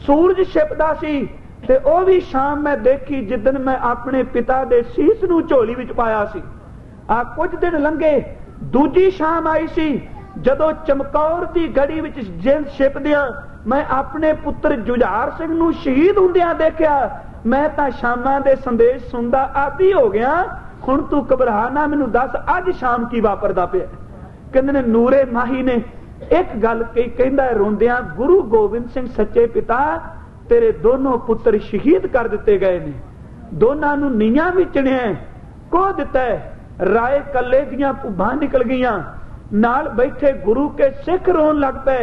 Speaker 1: सूरज छिपदा सी ते ओ भी शाम मैं देखी जिदन मैं अपने पिता दे सीस नूं झोली विच पाया सी। आ कुछ दिन लंघे, दूजी शाम आई सी जदों चमकौर दी गड़ी विच जिंद छिपदियां मैं अपने पुत्र जुझार सिंह नूं शहीद हुंदियां देखिया, मैं तां शामां दे संदेश सुनदा आदी हो गया, हुण तू घबरा ना, मैनूं दस अज शाम की वापरदा पिया। कहंदे ने नूरे माही ने एक गल कही, कहंदा रोंदियां, गुरु गोबिंद सिंह सच्चे पिता तेरे दोनों पुत्र शहीद कर दिते गए ने, दोनों नूं नीआं विचणिया को दिता है। राय कल्ले दियां भुभां निकल गईयां, नाल बैठे गुरु के सिख रोन लग पे।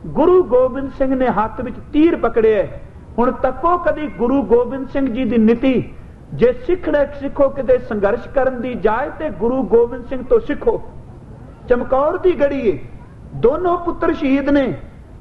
Speaker 1: गुरु गोबिंद सिंह ने हाथ विच तीर पकड़े। हुण तको कदी गुरु गोबिंद सिंह जी दी नीति, जे सिखो किते संघर्ष करन दी जाए ते गुरु गोबिंद सिंह तो सिखो। चमकौर दी गड़ी है, दोनों पुत्र शहीद ने,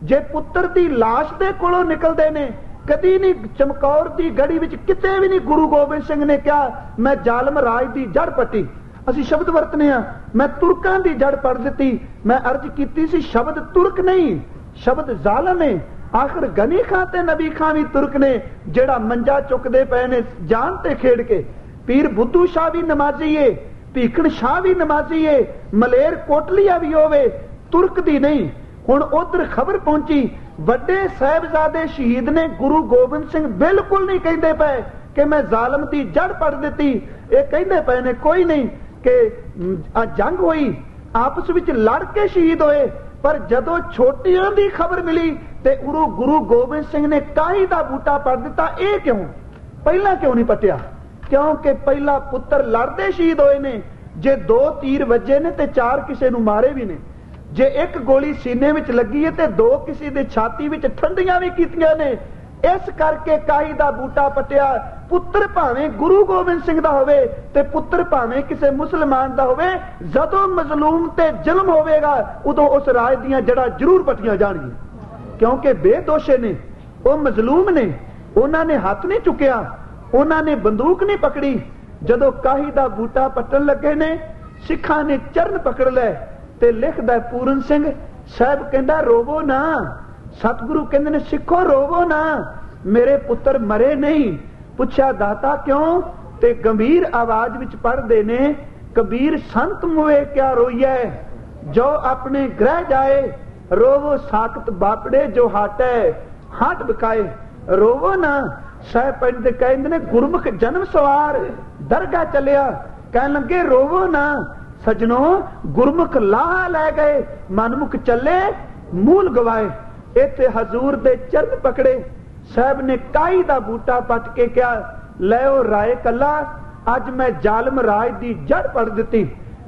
Speaker 1: जे पुत्र दी लाश दे कोलों निकलदे ने, कदी नहीं चमकौर दी गड़ी विच किते भी नहीं गुरु गोबिंद सिंह ने कहा मैं जालम राज दी जड़ पट्टी। असी शब्द वरतने आ, मैं तुरकां दी जड़ पड़ दिती। मैं अर्ज कीती सी शब्द तुरक नहीं, शब्द जालम है। आखिर गनी खां ते नबी खां भी तुरक ने, जेड़ा मंजा चुकदे पए ने जान ते खेड़ के। पीर बुद्धू शाह भी नमाजी है, भीखण शाह भी नमाजी है, मलेर कोटलिया भी होवे, तुरक दी नहीं। हुण उधर खबर पहुंची, वड्डे साहिबजादे शहीद ने, गुरु गोबिंद सिंह बिल्कुल नहीं कहते पे कि मैं जालम दी जड़ पड़ दी। ये कहते पे ने कोई नहीं कि जंग हुई, आपस विच लड़ के शहीद होए, पर जदों छोटियां दी खबर मिली ते गुरु गोबिंद सिंह ने काई दा बूटा पड़ दिता। ये क्यों? पहला क्यों नहीं पटिया? क्योंकि पहला पुत्र लड़दे शहीद होए ने। जे 2 तीर वजे ने ते 4 किसी नूं मारे भी ने, जे 1 गोली सीने विच लगी है ते 2 किसी दे छाती विच ठंडियां भी कीतियां ने। इस करके काई दा बूटा पटिया। पुत्र भावें गुरु गोबिंद सिंह दा होवे ते पुत्र भावें किसी मुसलमान दा होवे, जदों मजलूम ते जुल्म होवेगा उदों उस राज दियां जड़ां जरूर पटियां जाणगियां। क्योंकि बेदोषे ने, वो मजलूम ने, उन्होंने हाथ नहीं चुकिया, उन्होंने बंदूक नहीं पकड़ी। जदों काही दा बूटा पट्टन लगे ने, सिखां ने चरण पकड़ ले ते लिखदा पूरन सिंह साहब कहंदा रोवो ना। सतगुरु कहंदे ने सिखो रोवो ना, मेरे पुत्र मरे नहीं। पुछया दाता क्यों? ते गंभीर आवाज विच पढ़दे ने, कबीर संत मुए क्या रोइए, जो अपने ग्रह जाए, रोवो साकत बापड़े जो हाटे हाट बकाए। रोवो ना। साहब पंडित कहंदे ने गुरमुख जन्म सवार दरगाह चलिया, कहन लगे रोवो ना सजनो, गुरमुख लाहा लै गए, मनमुख चले मूल गवाए। इत्थे हजूर दे चरण पकड़े। साहब ने काई दा बूटा पट के क्या लैओ राय कला, अज मैं जालम राज दी जड़ पड़ दिती।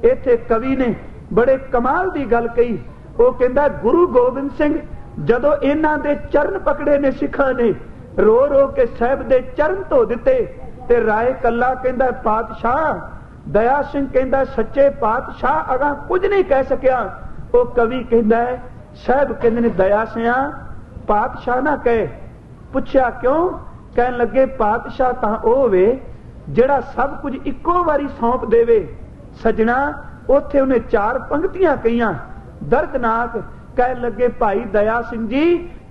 Speaker 1: इत्थे कवि ने बड़े कमाल दी गल कही। वो कहंदा गुरु गोबिंद सिंह जदों इन्हां दे चरण पकड़े ने सिखां ने, रो रो के साहब दे चरण धो दिते। ते राय कला कहंदा पातशाह, दया सिंह कहंदा सच्चे पातशाह अगा कुछ नहीं कह सकिया। वो कवि कहंदा साहब कहंदे ने दया सिंह पातशाह ना कहे। पुछया क्यों? कहन लगे पातशाह तां ओ होवे जेड़ा सब कुछ इक्को वारी सौंप देवे। सजना उथे उन्हें 4 पंक्तियां कहियां दर्दनाक। कहन लगे भाई दया सिंह जी,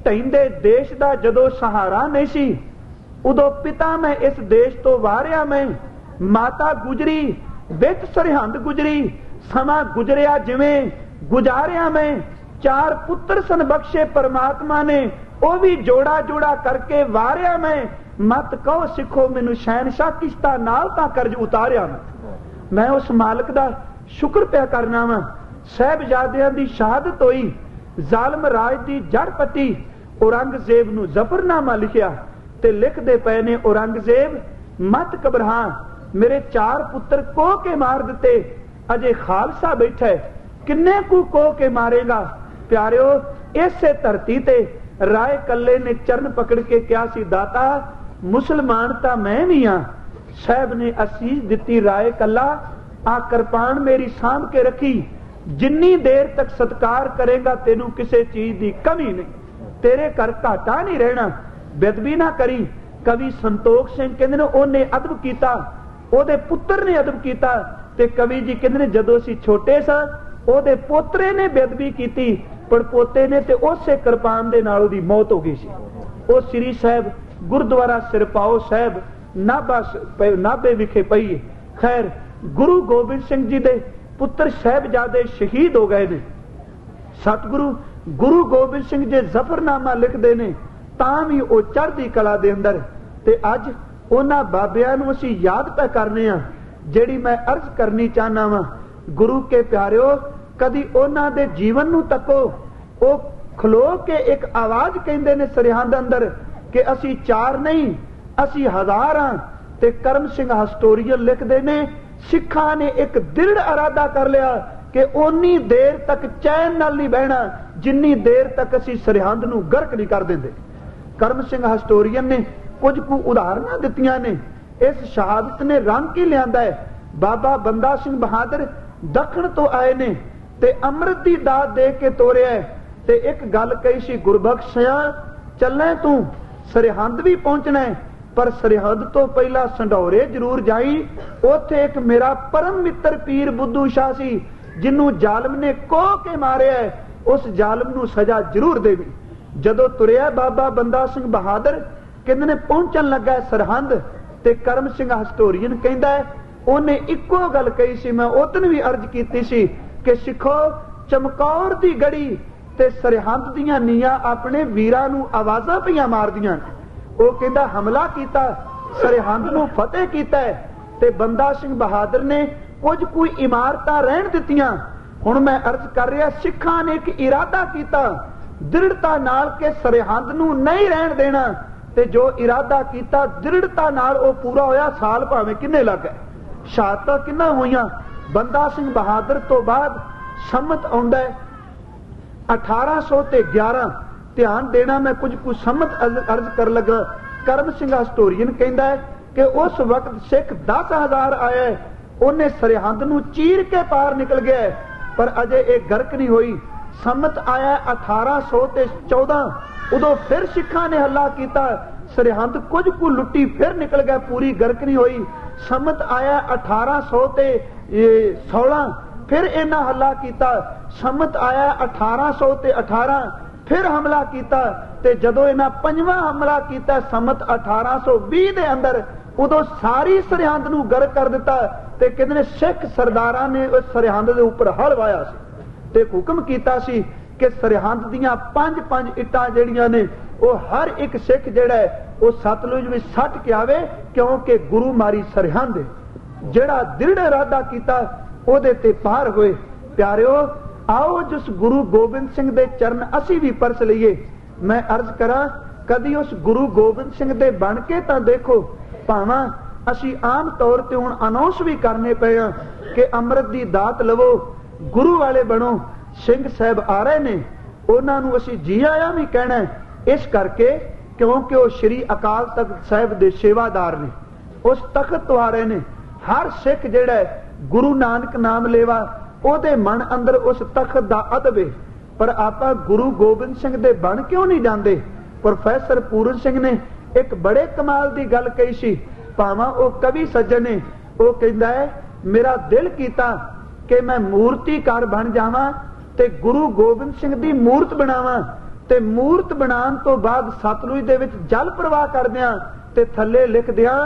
Speaker 1: ढहिंदे देश दा जदों सहारा नहीं सी, उदों पिता मैं इस देश तो वारिया, मैं माता गुजरी विच सरहंद गुजरी, समा गुजरिया जिवें गुजारिया मैं। 4 पुत्र सन बख्शे परमात्मा ने, वो भी जोड़ा जोड़ा करके वारिया मैं। मत कहो सिखो मैनू शहनशाह किश्ता नाल तां कर्ज उतारिया मैं उस मालिक दा शुक्र पिया करना वा। साहिबजादियां दी शहादत होई, जालम राज दी जड़ पट्टी। औरंगजेब नू जफरनामा लिखिया ते लिखदे पए ने औरंगजेब मत घबरा, मेरे 4 पुत्र को के मार दिते, अजे खालसा बैठा है, किन्ने को के मारेगा। प्यारियो इसे धरती ते राय कल्ले ने चरण पकड़ के क्या सी दाता मुसलमान ता मैं भी हां। साहब ने असीस दिती राय कल्ला, आ कृपान मेरी सांभ के रखी, जिन्नी देर तक सत्कार करेगा तेनू किसी चीज की कमी नहीं, तेरे घर घाटा नहीं रहना, बेदबी ना करी। कवि संतोख सिंह कहंदे ने ओने अदब कीता, ओदे पुत्र ने अदब कीता। ते कवि जी कहंदे ने जदों असीं छोटे सां ओदे पोतरे ने बेदबी कीती, पर पोते ने ते उसे कृपान दे नाल ओदी मौत हो गई सी। ओ श्री साहब गुरुद्वारा सिरपाओ साहब नाभे विखे पई। खैर गुरु गोबिंद सिंह जी दे पुत्र साहिबजादे शहीद हो गए ने। सतगुरु गुरु गोबिंद सिंह जे जफरनामा लिखते ने तां भी वो चढ़दी कला दे अंदर। ते अज उन्हां बाबियां नूं असीं याद पै करने आ, जिहड़ी मैं अर्ज करनी चाहना वा। गुरु के प्यारिओ, कदी उन्हां दे जीवन नूं तको, वो खलो के एक आवाज कहंदे ने सरहंद अंदर कि असीं 4 नहीं असीं 1000 हां। ते करम सिंह हस्टोरियन लिखते ने सिखां ने एक दृढ़ इरादा कर लिया कि उन्नी देर तक चैन नाल नहीं बहना जिन्नी देर तक असीं सरहंद नूं गर्क नहीं कर देंदे। करम सिंह हस्टोरियन ने कुछ कु उदाहरण दित्तियां ने। इस शहादत ने रंग की लियांदा है। बाबा बंदा सिंह बहादुर दखण तो आए ने ते अमृत दी दात दे के तोरिया है। ते एक गल कही सी, गुरबख्श सिया चलना तू सरहंद भी पहुंचना है, पर सरहद तो पहला संढौरे जरूर जाई। उथे एक मेरा परम मित्र पीर बुद्धू शाह सी जिन्नू जालम ने कोह के मारिया है, उस जालम नू सजा जरूर देवी। जदों तुरिया बाबा बंदा सिंह बहादुर कहंदे ने पहुंचन लगा सरहंद, ते करम सिंह हस्टोरियन कहंदा है उन्हें इक्को गल कही सी, मैं उदन भी अर्ज कीती सी कि सिखो चमकौर दी गड़ी ते सरहंद दियां नीयां अपने वीरां नू आवाजां पईयां मारदियां। वो कहंदा हमला कीता, सरहंद नू फतेह कीता है, ते बंदा सिंह बहादुर ने कुछ कोई इमारतां रहन दित्तियां। हुण मैं अर्ज कर रहा, सिखां ने एक इरादा कीता दृढ़ता नाल के सरहंद नू नहीं रहन देना, ते जो इरादा कीता दृढ़ता नाल वो पूरा होया। साल भावें किन्ने लग गए, शहादतां किन्ना होईयां। बंदा सिंह बहादुर तो बाद सम्मत आउंदा है 1811। ध्यान देना, मैं कुछ कुछ सम्मत अर्ज कर लगा। करम सिंह हस्टोरियन कहंदा है कि उस वक्त सिख 10,000 आया, उन्हें सरहंद नू चीर के पार निकल गया, पर अजे एक गर्क नहीं हुई। सम्मत आया 1814, उदों फिर सिखां ने हल्ला किया, सरहंद कुछ को लुट्टी फिर निकल गया, पूरी गर्क नहीं हुई। सम्मत आया 1816, फिर इन्हां हल्ला किया। सम्मत आया 1818, फिर हमला किया, ते जदों इन्हां पंजवां हमला किया सम्मत 1820 दे अंदर, उदों सारी सरहंद नू गर्क कर दिता। ते कहंदे ने सिख सरदारां ने उस सरहंद दे उपर हल वाया सी ते हुक्म कीता सी कि सरहंद दियां 5-5 इट्टां जिहड़ियां ने वो हर एक सिख जिहड़ा है वो सतलुज विच सट के आवे, क्योंकि गुरु मारी सरहंद है। जिहड़ा दृढ़ इरादा कीता ओदे ते पार होए। प्यारिओ, आओ जिस गुरु गोबिंद सिंह दे चरण असी भी परस लईए। मैं अर्ज करा, कदी उस गुरु गोबिंद सिंह दे बन के तां देखो। भावां असी आम तौर ते हुण अनाउंस भी करने पे कि अमृत दी दात लवो, गुरु वाले बनो। सिंह साहब आ रहे ने, उन्हां नूं असी जी आया भी कहना है, इस करके क्योंकि वो श्री अकाल तख्त साहिब दे सेवादार ने, उस तख्त तो आ रहे ने। हर सिख जिहड़ा गुरु नानक नाम लेवा ओदे मन अंदर उस तख्त दा अदब है। पर आपां गुरु गोबिंद सिंह दे बन क्यों नहीं जांदे? प्रोफैसर पूरन सिंह ने एक बड़े कमाल दी गल कही सी, भावां वो कवि सज्जन ने। वो कहंदा है मेरा दिल कीता कि मैं मूर्तिकार बन जावां ते गुरु गोबिंद सिंह दी मूर्त बनावां, ते मूर्त बनाने तो बाद सतलुज दे विच जल प्रवाह कर दियां ते थल्ले लिख दियां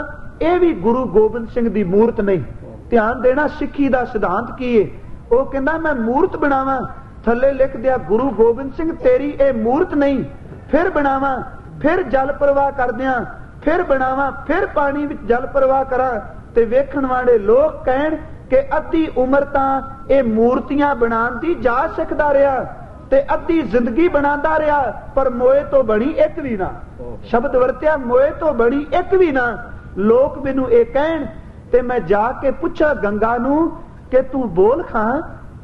Speaker 1: ਇਹ भी गुरु गोबिंद सिंह दी मूर्त नहीं। ध्यान देना, सिੱਖੀ ਦਾ सिद्धांत की है। वो कहंदा मैं मूर्त बनावां, थल्ले लिख दिया गुरु गोबिंद सिंह तेरी ये मूर्त नहीं, फिर बनावां, फिर जल प्रवाह कर दियां, फिर बनावां, फिर पानी विच जल प्रवाह करा, ते वेखण वाले लोग कहण कि अद्धी उम्र तां ये मूर्तियां बनाण दी जाच सिखदा रहा ते अद्धी जिंदगी बनांदा रहा, पर मोए तो बनी एक भी ना। शब्द वरत्या, मोए तो बनी एक भी ना। लोग मैनू ये कहण ते मैं जाके पूछा गंगा नू कि तू बोल खां,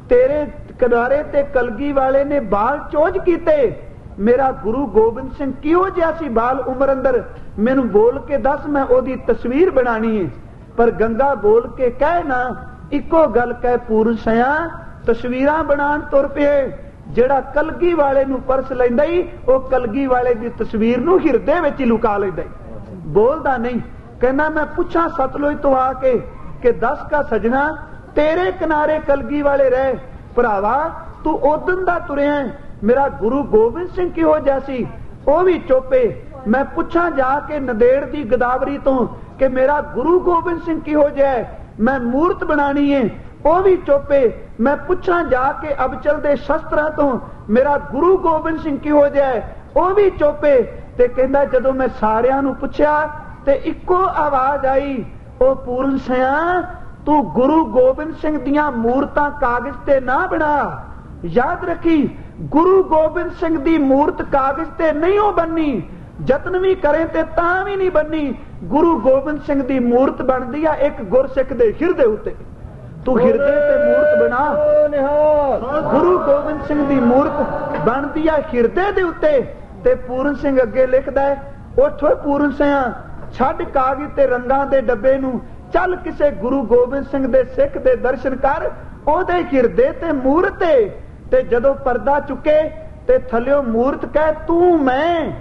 Speaker 1: तेरे किनारे ते कलगी वाले ने बाल चोज कीते, मेरा गुरु गोबिंद सिंह किहो जिहा सी बाल उम्र अंदर, मैनू बोल के दस, मैं ओदी तस्वीर बनानी है। पर गंगा बोल के कह ना, इको गल कह पूरन सिया तस्वीरां बनाण तुर पे। जेड़ा कलगी वाले नू परस लैंदा ही, वो कलगी वाले दी तस्वीर नू हिरदे विच ही लुका लैंदा ही, बोलदा नहीं। कहना मैं पूछा सतलुज तो आके कि दस का सजना तेरे किनारे कलगी वाले रहे, भरावा तू उदन दा तुरिया, मेरा गुरु गोबिंद सिंह किहो जैसी वो भी चोपे। मैं पूछा जाके नदेड़ दी गदावरी तो कि मेरा गुरु गोबिंद सिंह किहो जै, मैं मूर्त बनानी है, वो भी चोपे। मैं पुछां जाके अबचल दे शस्त्रां तो मेरा गुरु गोबिंद सिंह किहो जिहा है, ਉਹ भी चोपे। ते कहंदा जदों मैं सारियां नूं पुछया ते इक्को आवाज आई, ओ पूਰਨ सिया तू गुरु गोबिंद सिंह दियां मूरतां कागज ते ना बना। याद रखी, गुरु गोबिंद सिंह दी मूरत कागज ते नहीं हो बननी, जतन भी करें ते तां भी नहीं बननी। गुरु गोबिंद सिंह दी मूरत बनदी है एक गुरसिख दे हिरदे उत्ते। तू हिरदे ते मूरत बना। गुरु गोबिंद सिंह दी मूरत बनदी है हिरदे दे उत्ते। ते पूਰਨ सिंह अगे लिखदा है, उठो पूਰਨ सिंह, छड्ड कागज ते रंगां दे डब्बे नूं, चल किसे गुरु गोबिंद सिंह दे सिख दे दर्शन कर, ओदे हिरदे ते मूरत है। ते जदों पर्दा चुके ते थल्लियों मूरत कहे तू मैं,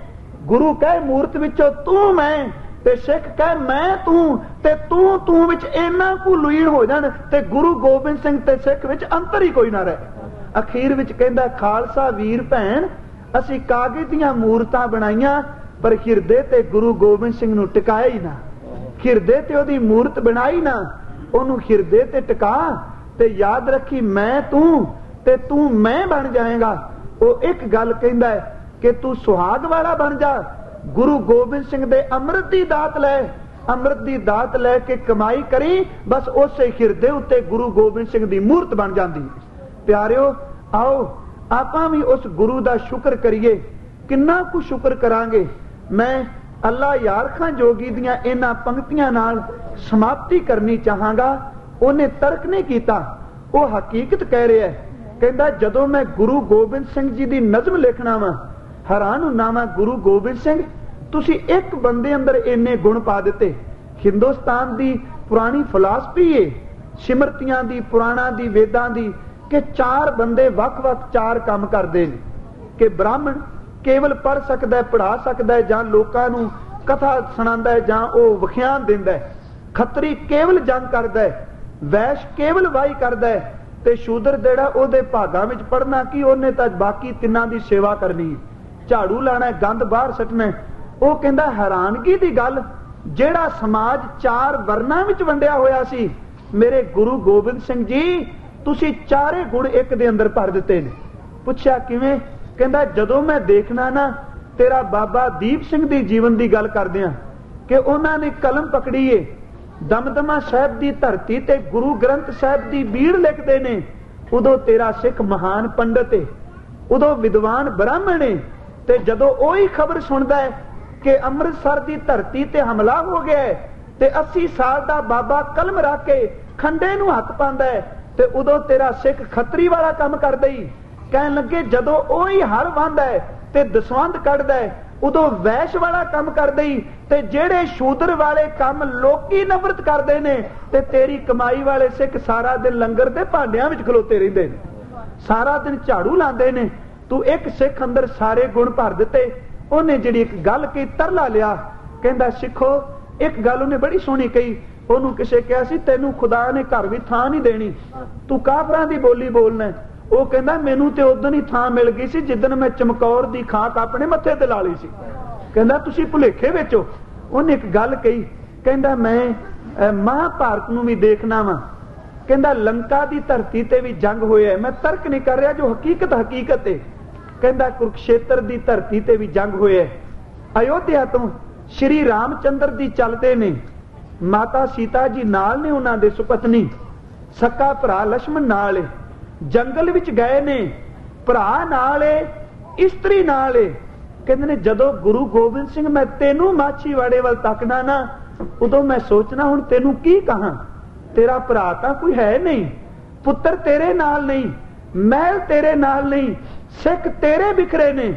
Speaker 1: गुरु कहे मूरत विचों तू मैं, ते सिख कहे मैं तू, ते तू विच इन्ना कु लीन हो जाण ते गुरु गोबिंद सिंह ते सिख विच अंतर ही कोई ना रहे। अखीर विच कहंदा, खालसा वीर भैन, असीं कागज दीआं मूरतां बनाईआं पर हिरदे ते गुरु गोबिंद सिंह नूं टिकाया ही ना। हिरदे ते ओदी मूरत बनाई ना, ओनूं हिरदे ते टिका। ते याद रखी, मैं तू ते तू मैं बन जाएगा। वो एक गल कहंदा है कि तू सुहाग वाला बन जा, गुरु गोबिंद सिंह दे अमृत दी दात लै, अमृत दी दात लैके कमाई करी, बस उसे हिरदे उत्ते गुरु गोबिंद सिंह दी मूरत बन जाती। प्यारिओ, आओ आपां भी उस गुरु दा शुक्र करिए। किन्ना कु शुक्र करांगे। मैं अल्लाह यार खां जोगी दियां इन्हां पंक्तियां नाल समाप्ति करनी चाहांगा। उन्हें तर्क नहीं कीता, वो हकीकत कह रहा है। कहंदा जदों मैं गुरु गोबिंद सिंह जी दी नज़म लिखना वा, हैरान हुंदा वां, गुरु गोबिंद सिंह तुसी एक बंदे अंदर इन्ने गुण पा दिते। हिंदुस्तान दी पुरानी फिलासफी है, सिमरतियां दी, पुराणां दी, वेदां दी, कि चार बंदे वख-वख चार काम करते हैं। कि ब्राह्मण केवल पढ़ सकता है, पढ़ा सकता है, जां लोकां नूं कथा सुणांदा है, जां वो विख्यान दिंदा है। खतरी केवल जंग करता है, वैश केवल वाही करता है, ते शूदर जेड़ा ओदे भागां विच पढ़ना कि ओने तां बाकी तिन्नां दी सेवा करनी, झाड़ू लाना, गंद बाहर सट्टना। वो कहंदा हैरानगी दी गल, जेड़ा समाज चार वर्णां विच वंडिया होया सी, मेरे गुरु गोबिंद सिंह जी तुसी चारे गुण एक दे अंदर भर दिते ने। पुछया किवें? कहंदा जदों मैं देखना ना, तेरा बाबा दीप सिंह दी जीवन दी गल करदियां कि उन्हां ने कलम पकड़ी है, दमदमा साहिब दी धरती ते गुरु ग्रंथ साहिब दी बीड़ लिखदे ने, उदों तेरा सिख महान पंडित है, उदों विद्वान ब्राह्मण है। ते जदों ओही खबर सुनदा है कि अमृतसर दी धरती ते हमला हो गया है, ते 80 साल दा बाबा कलम रख के खंडे नूं हथ पांदा है, ते उदों तेरा सिख खतरी वाला काम करदा ही। कहन लगे जदों ओही हर वांदा है ते दसवंध कढदा है, उदों वैश वाला काम करदा ही। ते जेड़े शूदर वाले काम लोकी नफरत करदे ने, ते तेरी कमाई वाले सिख सारा दिन लंगर दे भांडियां विच खलोते रहिंदे ने, सारा दिन झाड़ू लांदे ने। तू एक सिख अंदर सारे गुण भर दिते। उन्हें जिहड़ी एक गल कही, तरला लिया, कहंदा सिखो एक गल उन्हें बड़ी सोहनी कही। ਉਹਨੂੰ ਕਿਸੇ ਕਿਹਾ ਸੀ ਤੈਨੂੰ ਖੁਦਾ ਨੇ ਘਰ ਵੀ ਥਾਂ ਨਹੀਂ ਦੇਣੀ, ਤੂੰ ਕਾਫਰਾਂ ਦੀ ਬੋਲੀ ਬੋਲਣਾ। ਉਹ ਕਹਿੰਦਾ ਮੈਨੂੰ ਤੇ ਉਦੋਂ ਹੀ ਥਾਂ ਮਿਲ ਗਈ ਸੀ ਜਿੱਦਣ ਮੈਂ ਚਮਕੌਰ ਦੀ ਖਾਕ ਆਪਣੇ ਮੱਥੇ ਤੇ ਲਾ ਲਈ ਸੀ। ਕਹਿੰਦਾ ਤੁਸੀਂ ਭੁਲੇਖੇ ਵਿੱਚ ਹੋ। ਉਹਨੇ ਇੱਕ ਗੱਲ ਕਹੀ, ਕਹਿੰਦਾ ਮੈਂ ਮਹਾਭਾਰਤ ਨੂੰ ਵੀ ਦੇਖਣਾ ਵਾ। ਕਹਿੰਦਾ ਲੰਕਾ ਦੀ ਧਰਤੀ ਤੇ ਵੀ ਜੰਗ ਹੋਇਆ, ਮੈਂ ਤਰਕ ਨਹੀਂ ਕਰ ਰਿਹਾ, ਜੋ ਹਕੀਕਤ ਹਕੀਕਤ ਹੈ। ਕਹਿੰਦਾ ਕੁਰੂਕਸ਼ੇਤਰ ਦੀ ਧਰਤੀ ਤੇ ਵੀ ਜੰਗ ਹੋਇਆ, ਅਯੋਧਿਆ ਤੋਂ ਸ਼੍ਰੀ ਰਾਮਚੰਦਰ ਦੀ ਚੱਲਦੇ ਨੇ, माता सीता जी नाल ने, उन्हां दे सुपत्नी सक्का भरा लक्ष्मण नाल, जंगल विच गए ने, भरा नाल, इस्त्री नाल। कहंदे ने जदों गुरु गोबिंद सिंह मैं तेनू माछीवाड़े वाल तकना ना, उदों मैं सोचना हुण तेनू की कहां, तेरा भरा तां कोई है नहीं, पुत्र तेरे नाल नहीं, महल तेरे नाल नहीं, सिख तेरे बिखरे ने।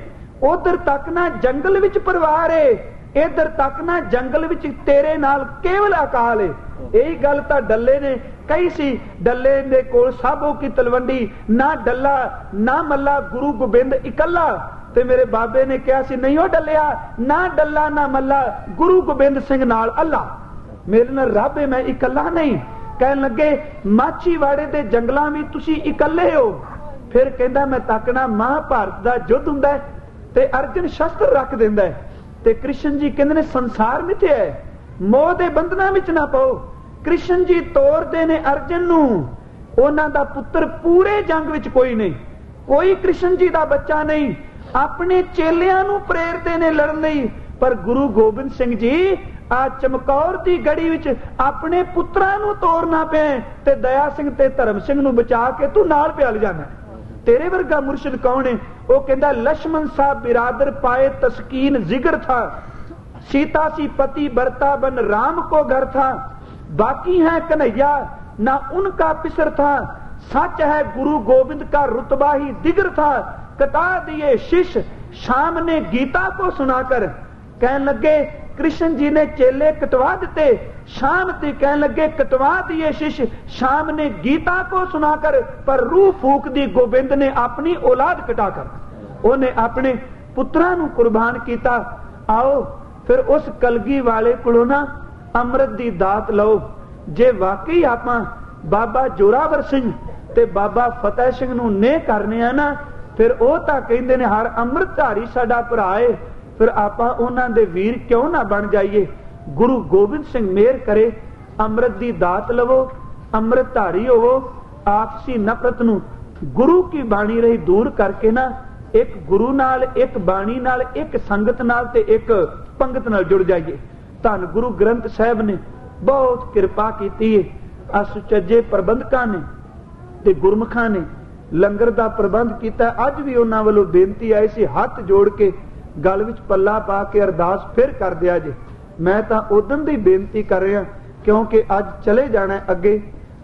Speaker 1: उधर तकना जंगल विच परिवार है, इधर तक ना जंगल विच तेरे नाल केवल अकाल है। यही गल तां डल्ले ने कही सी, डल्ले दे कोल साबो की तलवंडी, ना डल्ला ना मल्ला, गुरु गोबिंद इकल्ला। ते मेरे बाबे ने कहा सी नहीं हो डलिया, ना डल्ला ना मल्ला, गुरु गोबिंद सिंह नाल अल्लाह, मेरे नाल रब है, मैं इकल्ला नहीं। कहन लगे माछीवाड़े दे जंगलां भी तुसी इकल्ले हो। फिर कहंदा मैं तकना महाभारत दा युद्ध हुंदा है ते अर्जुन शस्त्र रख दिंदा है, ते कृष्ण जी कहंदे ने संसार मिथ्या है, मोह दे बंधनां विच ना पाओ। कृष्ण जी तोरदे ने अर्जुन नूं ਉਹਨਾਂ ਦਾ ਪੁੱਤਰ ਪੂਰੇ ਜੰਗ ਵਿੱਚ ਕੋਈ ਨਹੀਂ, ਕੋਈ ਕ੍ਰਿਸ਼ਨ ਜੀ ਦਾ ਬੱਚਾ ਨਹੀਂ। ਆਪਣੇ ਚੇਲਿਆਂ ਨੂੰ ਪ੍ਰੇਰਦੇ ਨੇ ਲੜਨ ਲਈ, ਪਰ ਗੁਰੂ ਗੋਬਿੰਦ ਸਿੰਘ ਜੀ ਆ ਚਮਕੌਰ ਦੀ ਗੜੀ ਵਿੱਚ ਆਪਣੇ ਪੁੱਤਰਾਂ ਨੂੰ ਤੋੜਨਾ ਪਿਆ ਤੇ ਦਇਆ ਸਿੰਘ ਤੇ ਧਰਮ ਸਿੰਘ ਨੂੰ ਬਚਾ ਕੇ ਤੂੰ ਨਾਲ ਪਿਆ ਲਿਜਾਣਾ। तेरे वर्गा मुर्शिद कौन है? वो कहता लक्ष्मण साहब बिरादर पाए तस्कीन जिगर था, सीता सी पति बरता बन राम को घर था, बाकी है कन्हैया ना उनका पिसर था, सच है गुरु गोविंद का रुतबा ही दिगर था, कटा दिए शिष्य शाम ने गीता को सुनाकर। कहने लगे कृष्ण जी ने चेले कटवा दिते, शाम ते कहने लगे कटवा दिए शिष्य शाम ने गीता को सुनाकर, पर रूह फूक दी गोबिंद ने अपनी औलाद कटाकर, उन्हें अपने पुत्रां नूं कुर्बान कीता। आओ फिर उस कलगी वाले कोलों ना अमृत दी दात लो। जे वाकई आपां बाबा जोरावर सिंह ते बाबा फतेह सिंह नूं ने करने आ ना, फिर ਉਹ ਤਾਂ ਕਹਿੰਦੇ ਨੇ ਹਰ ਅੰਮ੍ਰਿਤਧਾਰੀ ਸਾਡਾ ਭਰਾ ਏ, ਫਿਰ ਆਪਾਂ ਉਹਨਾਂ ਦੇ ਵੀਰ ਕਿਉਂ ਨਾ ਬਣ ਜਾਈਏ। ਗੁਰੂ ਗੋਬਿੰਦ ਸਿੰਘ ਮਿਹਰ ਕਰੇ, ਅੰਮ੍ਰਿਤ ਦੀ ਦਾਤ ਲਵੋ, ਅੰਮ੍ਰਿਤਧਾਰੀ ਹੋਵੋ, ਆਪਸੀ ਨਫ਼ਰਤ ਨੂੰ ਗੁਰੂ ਕੀ ਬਾਣੀ ਰਹੀ ਦੂਰ ਕਰਕੇ ਨਾ ਇੱਕ ਗੁਰੂ ਨਾਲ, ਇੱਕ ਬਾਣੀ ਨਾਲ, ਇੱਕ ਸੰਗਤ ਨਾਲ ਤੇ ਇੱਕ ਪੰਗਤ ਨਾਲ ਜੁੜ ਜਾਈਏ। ਧੰਨ ਗੁਰੂ ਗ੍ਰੰਥ ਸਾਹਿਬ ਨੇ ਬਹੁਤ ਕਿਰਪਾ ਕੀਤੀ ਹੈ। ਆ ਸੁਚੱਜੇ ਪ੍ਰਬੰਧਕਾਂ ਨੇ ਤੇ ਗੁਰਮੁਖਾਂ ਨੇ ਲੰਗਰ ਦਾ ਪ੍ਰਬੰਧ ਕੀਤਾ। ਅੱਜ ਵੀ ਉਹਨਾਂ ਵੱਲੋਂ ਬੇਨਤੀ ਆਈ ਸੀ, ਹੱਥ ਜੋੜ ਕੇ ਗਲ ਵਿੱਚ ਪੱਲਾ ਪਾ ਕੇ ਅਰਦਾਸ ਫਿਰ ਕਰ ਦਿਆ ਜੇ। ਮੈਂ ਤਾਂ ਉਦੋਂ ਦੀ ਬੇਨਤੀ ਕਰ ਰਿਹਾ ਕਿਉਂਕਿ ਅੱਜ ਚਲੇ ਜਾਣਾ ਅੱਗੇ,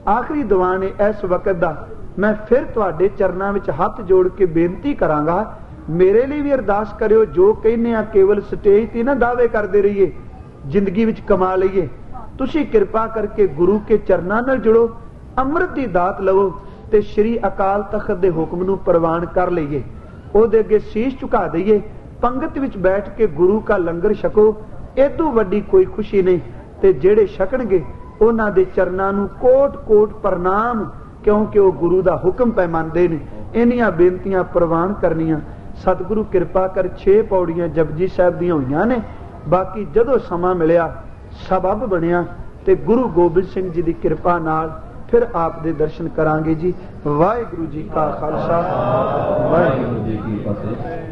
Speaker 1: ਆਖਰੀ ਦੀਵਾਨ ਹੈ ਇਸ ਵਕਤ ਦਾ। ਮੈਂ ਫਿਰ ਤੁਹਾਡੇ ਚਰਨਾਂ ਵਿੱਚ ਹੱਥ ਜੋੜ ਕੇ ਬੇਨਤੀ ਕਰਾਂਗਾ, ਮੇਰੇ ਲਈ ਵੀ ਅਰਦਾਸ ਕਰਿਓ। ਜੋ ਕਹਿੰਦੇ ਆ ਕੇਵਲ ਸਟੇਜ ਤੇ ਨਾ ਦਾਅਵੇ ਕਰਦੇ ਰਹੀਏ, ਜ਼ਿੰਦਗੀ ਵਿੱਚ ਕਮਾ ਲਈਏ। ਤੁਸੀਂ ਕਿਰਪਾ ਕਰਕੇ ਗੁਰੂ ਕੇ ਚਰਨਾਂ ਨਾਲ ਜੁੜੋ, ਅੰਮ੍ਰਿਤ ਦੀ ਦਾਤ ਲਵੋ ਤੇ ਸ਼੍ਰੀ ਅਕਾਲ ਤਖਤ ਦੇ ਹੁਕਮ ਨੂੰ ਪ੍ਰਵਾਨ ਕਰ ਲਈਏ, ਉਹਦੇ ਅੱਗੇ ਸੀਸ ਝੁਕਾ ਦਈਏ, ਪੰਗਤ ਵਿੱਚ ਬੈਠ ਕੇ ਗੁਰੂ का ਲੰਗਰ ਛਕੋ। ਇਦੋਂ ਵੱਡੀ ਕੋਈ ਖੁਸ਼ੀ ਨਹੀਂ। ਤੇ ਜਿਹੜੇ ਛਕਣਗੇ ਉਹਨਾਂ ਦੇ ਚਰਨਾਂ ਨੂੰ ਕੋਟ ਕੋਟ ਪ੍ਰਣਾਮ, ਕਿਉਂਕਿ ਉਹ ਗੁਰੂ ਦਾ ਹੁਕਮ ਪੈ ਮੰਨਦੇ ਨੇ। ਇੰਨੀਆਂ ਬੇਨਤੀਆਂ ਪ੍ਰਵਾਨ ਕਰਨੀਆਂ। ਸਤਿਗੁਰੂ ਕਿਰਪਾ ਕਰ 6 ਪੌੜੀਆਂ ਜਪਜੀ ਸਾਹਿਬ ਦੀਆਂ ਹੋਈਆਂ ਨੇ। ਬਾਕੀ ਜਦੋਂ ਸਮਾਂ ਮਿਲਿਆ ਸਬਬ ਬਣਿਆ ਤੇ ਗੁਰੂ ਗੋਬਿੰਦ ਸਿੰਘ ਜੀ ਦੀ ਕਿਰਪਾ ਨਾਲ फिर आप दे दर्शन करांगे जी। वाहिगुरु जी का खालसा, वाहिगुरु जी की फतेह।